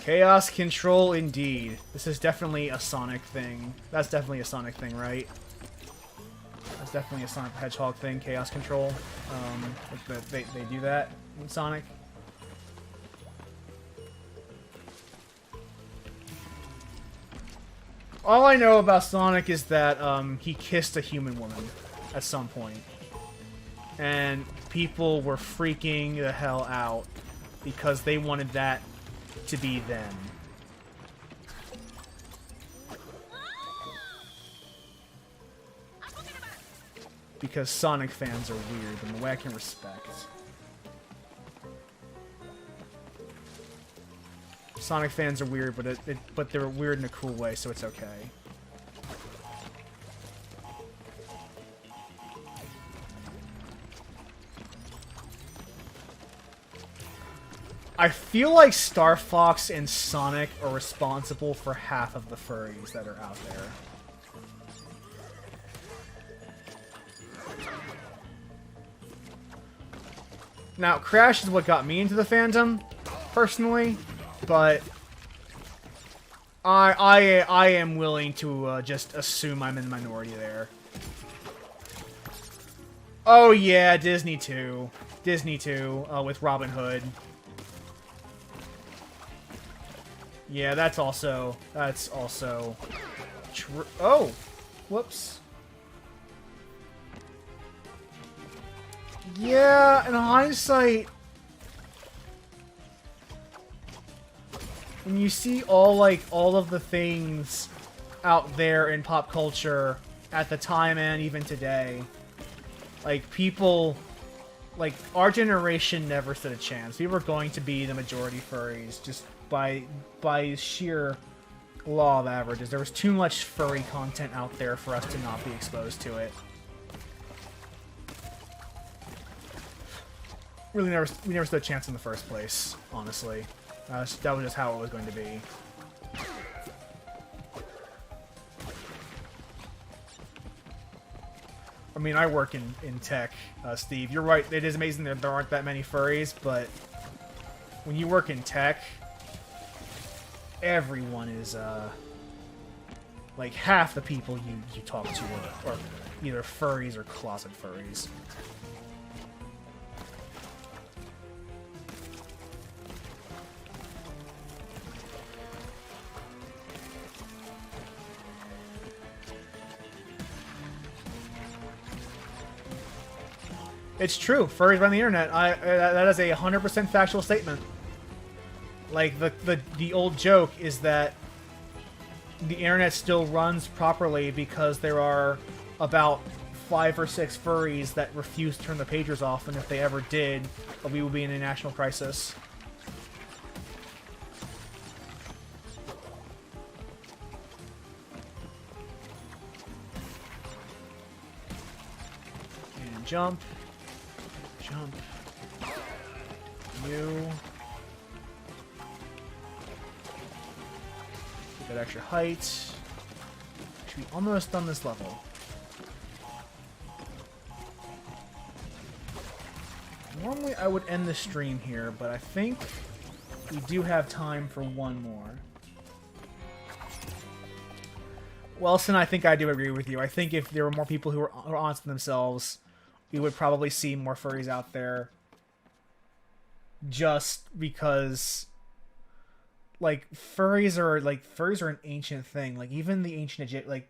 Chaos control indeed. This is definitely a Sonic thing. That's definitely a Sonic thing, right? That's definitely a Sonic the Hedgehog thing, chaos control. They do that in Sonic. All I know about Sonic is that he kissed a human woman at some point. And people were freaking the hell out because they wanted that to be them. Because Sonic fans are weird in the way I can respect. Sonic fans are weird, but they're weird in a cool way, so it's okay. I feel like Star Fox and Sonic are responsible for half of the furries that are out there. Now, Crash is what got me into the fandom, personally, but I am willing to just assume I'm in the minority there. Oh yeah, Disney too. Disney too, with Robin Hood. Yeah, that's also true. Oh, whoops. Yeah, in hindsight, when you see all of the things out there in pop culture at the time and even today, like people, like our generation never stood a chance. We were going to be the majority furries just by sheer law of averages. There was too much furry content out there for us to not be exposed to it. Really we never stood a chance in the first place, honestly. That was just how it was going to be. I mean, I work in tech, Steve. You're right, it is amazing that there aren't that many furries, but when you work in tech, everyone is, like, half the people you talk to are either furries or closet furries. It's true. Furries run the internet. That is a 100% factual statement. Like, the old joke is that the internet still runs properly because there are about 5 or 6 furries that refuse to turn the pagers off, and if they ever did, we would be in a national crisis. And jump. Jump. You. Get that extra height. Should be almost done this level. Normally I would end the stream here, but I think we do have time for one more. Wilson, I think I do agree with you. I think if there were more people who were honest with themselves, we would probably see more furries out there. Just because, like, furries are an ancient thing. Like, even the ancient Egypt, like,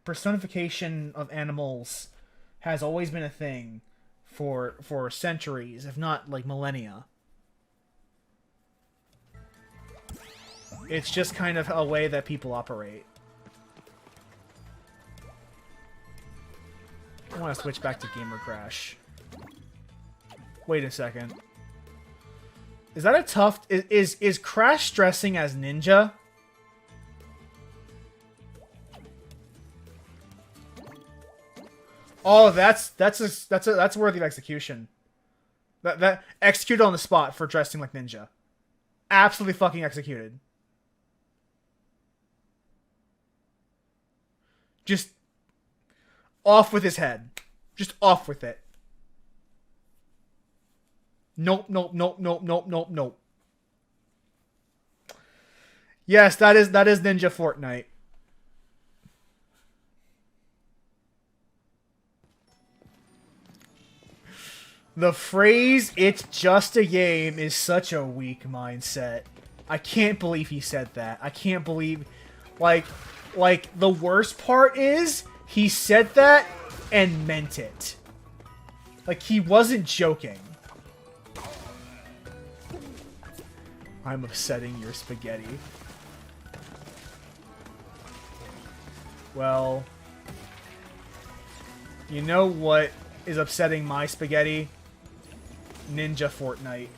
personification of animals has always been a thing for centuries, if not like millennia. It's just kind of a way that people operate. I want to switch back to Gamer Crash. Wait a second. Is that a tough... Is Crash dressing as Ninja? Oh, that's worthy of execution. That executed on the spot for dressing like Ninja. Absolutely fucking executed. Just off with his head. Just off with it. Nope, nope, nope, nope, nope, nope, nope. Yes, that is Ninja Fortnite. The phrase, "it's just a game," is such a weak mindset. I can't believe he said that. I can't believe... Like, the worst part is, he said that and meant it. Like, he wasn't joking. I'm upsetting your spaghetti. Well... You know what is upsetting my spaghetti? Ninja Fortnite.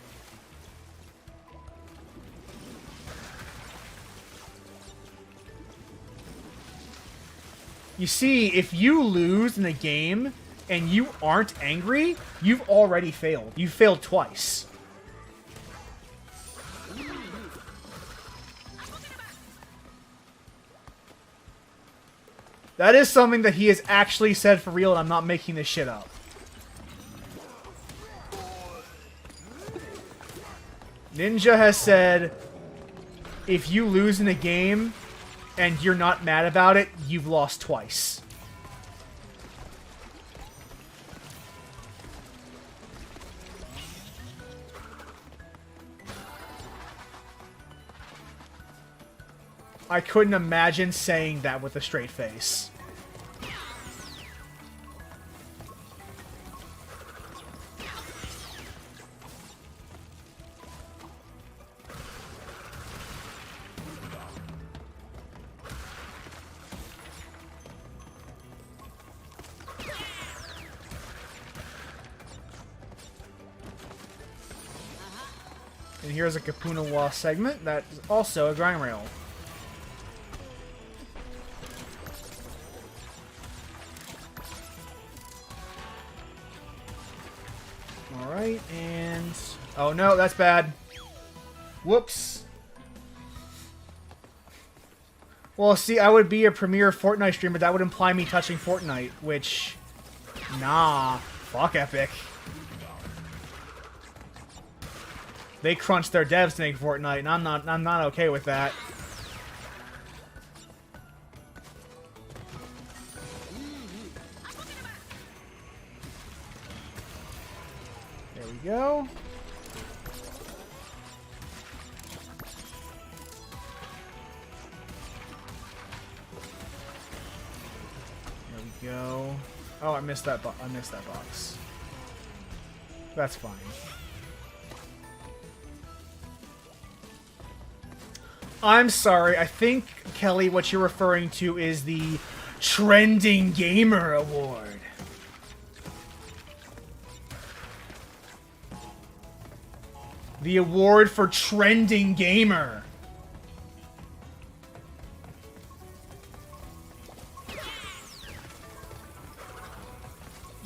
You see, if you lose in a game and you aren't angry, you've already failed. You failed twice. That is something that he has actually said for real, and I'm not making this shit up. Ninja has said, if you lose in a game and you're not mad about it, you've lost twice. I couldn't imagine saying that with a straight face. And here's a Kapuna Wall segment that is also a grind rail. Alright, and... Oh no, that's bad. Whoops. Well, see, I would be a premier Fortnite streamer. That would imply me touching Fortnite, which... Nah. Fuck Epic. They crunched their devs to make Fortnite, and I'm not okay with that. There we go. There we go. Oh, I missed that box. That's fine. I'm sorry, I think, Kelly, what you're referring to is the Trending Gamer Award. The award for Trending Gamer.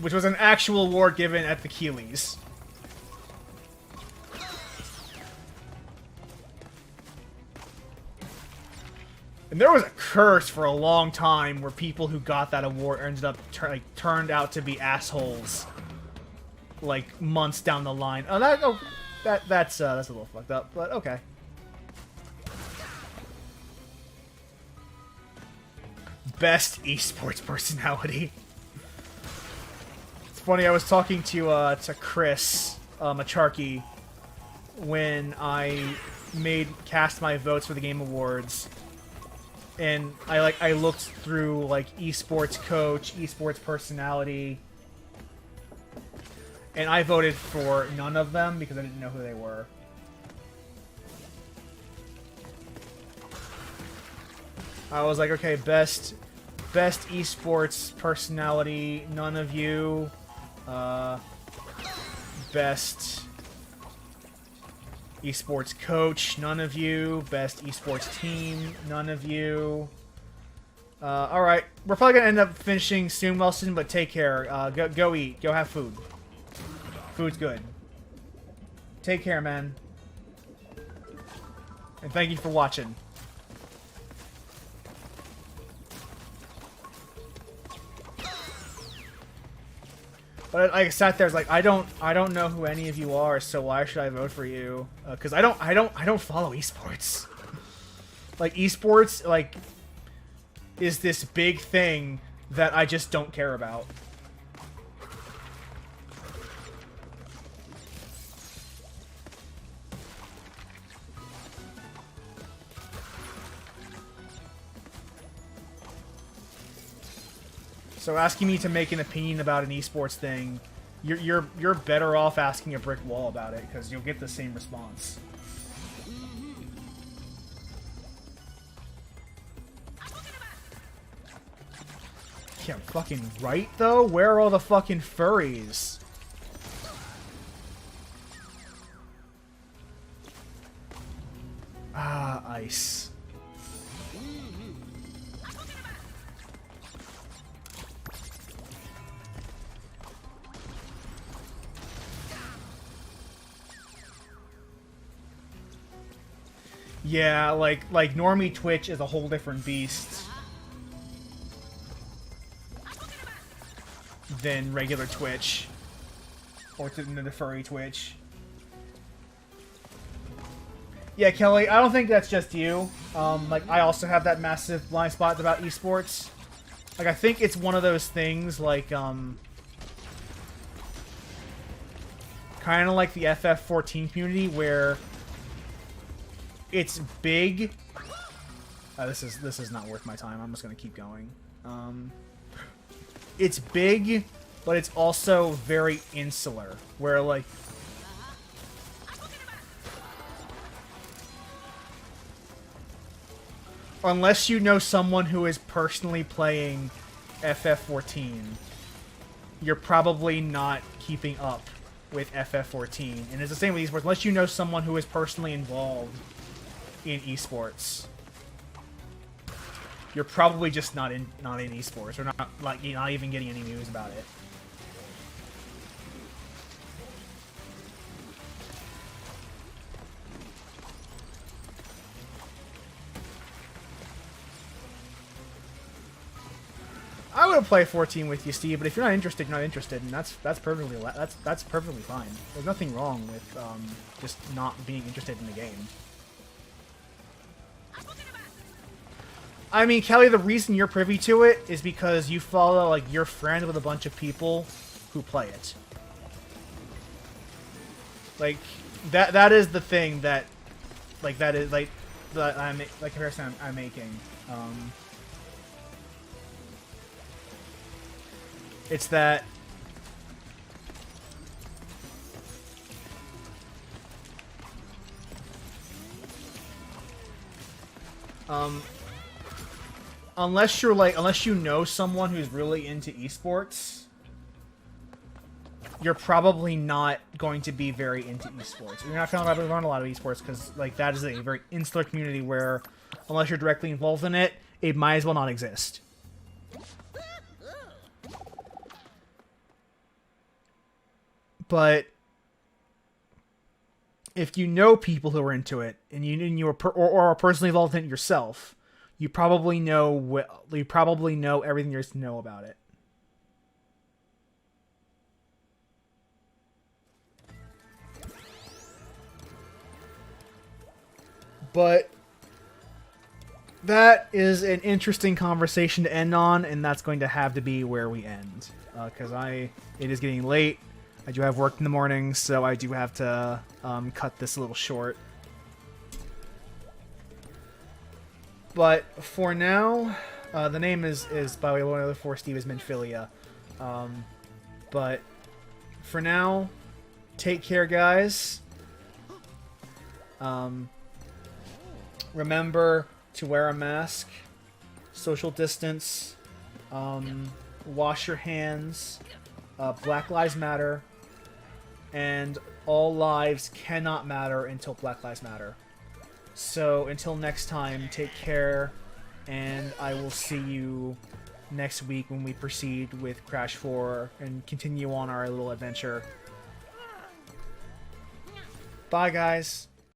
Which was an actual award given at the Keeleys. And there was a curse for a long time where people who got that award ended up turned out to be assholes, like months down the line. That's a little fucked up, but okay. Best esports personality. It's funny. I was talking to Chris Macharkey when I cast my votes for the Game Awards. And I looked through like esports coach, esports personality, and I voted for none of them because I didn't know who they were. I was like, okay, best esports personality, none of you. Best esports coach, none of you. Best esports team, none of you. Alright, we're probably gonna end up finishing soon, Wilson, but take care. Go eat. Go have food. Food's good. Take care, man. And thank you for watching. But I sat there, I was like, I don't know who any of you are, so why should I vote for you? Because I don't follow esports. Like, esports, like, is this big thing that I just don't care about. So asking me to make an opinion about an esports thing, you're better off asking a brick wall about it, because you'll get the same response. Yeah, fucking right, though? Where are all the fucking furries? Ah, ice. Yeah, like normie Twitch is a whole different beast than regular Twitch, or than the furry Twitch. Yeah, Kelly, I don't think that's just you. Like, I also have that massive blind spot about esports. Like, I think it's one of those things, like, kind of like the FF14 community, where it's big. This is not worth my time. I'm just gonna keep going. It's big, but it's also very insular, where, like, unless you know someone who is personally playing FF14, you're probably not keeping up with FF14. And it's the same with esports. Unless you know someone who is personally involved in esports, you're probably just not in esports, or not, like, you're not even getting any news about it. I would play 14 with you, Steve, but if you're not interested, you're not interested, and that's perfectly that's perfectly fine. There's nothing wrong with just not being interested in the game. I mean, Kelly, the reason you're privy to it is because you follow, like, you're friends with a bunch of people who play it. Like, that is the thing that, like, that is, like, the comparison I'm making. It's that unless you know someone who's really into esports, you're probably not going to be very into esports. You're not going to learn a lot of esports, because, like, that is a very insular community where, unless you're directly involved in it, it might as well not exist. But if you know people who are into it, and you are personally involved in it yourself, you probably know everything there is to know about it. But that is an interesting conversation to end on, and that's going to have to be where we end, because it is getting late. I do have work in the morning, so I do have to cut this a little short. But for now, the name is by the way, one of the four Steve is Minfilia. But for now, take care, guys. Remember to wear a mask, social distance, wash your hands, Black Lives Matter, and all lives cannot matter until Black Lives Matter. So until next time, take care, and I will see you next week when we proceed with Crash 4 and continue on our little adventure. Bye, guys.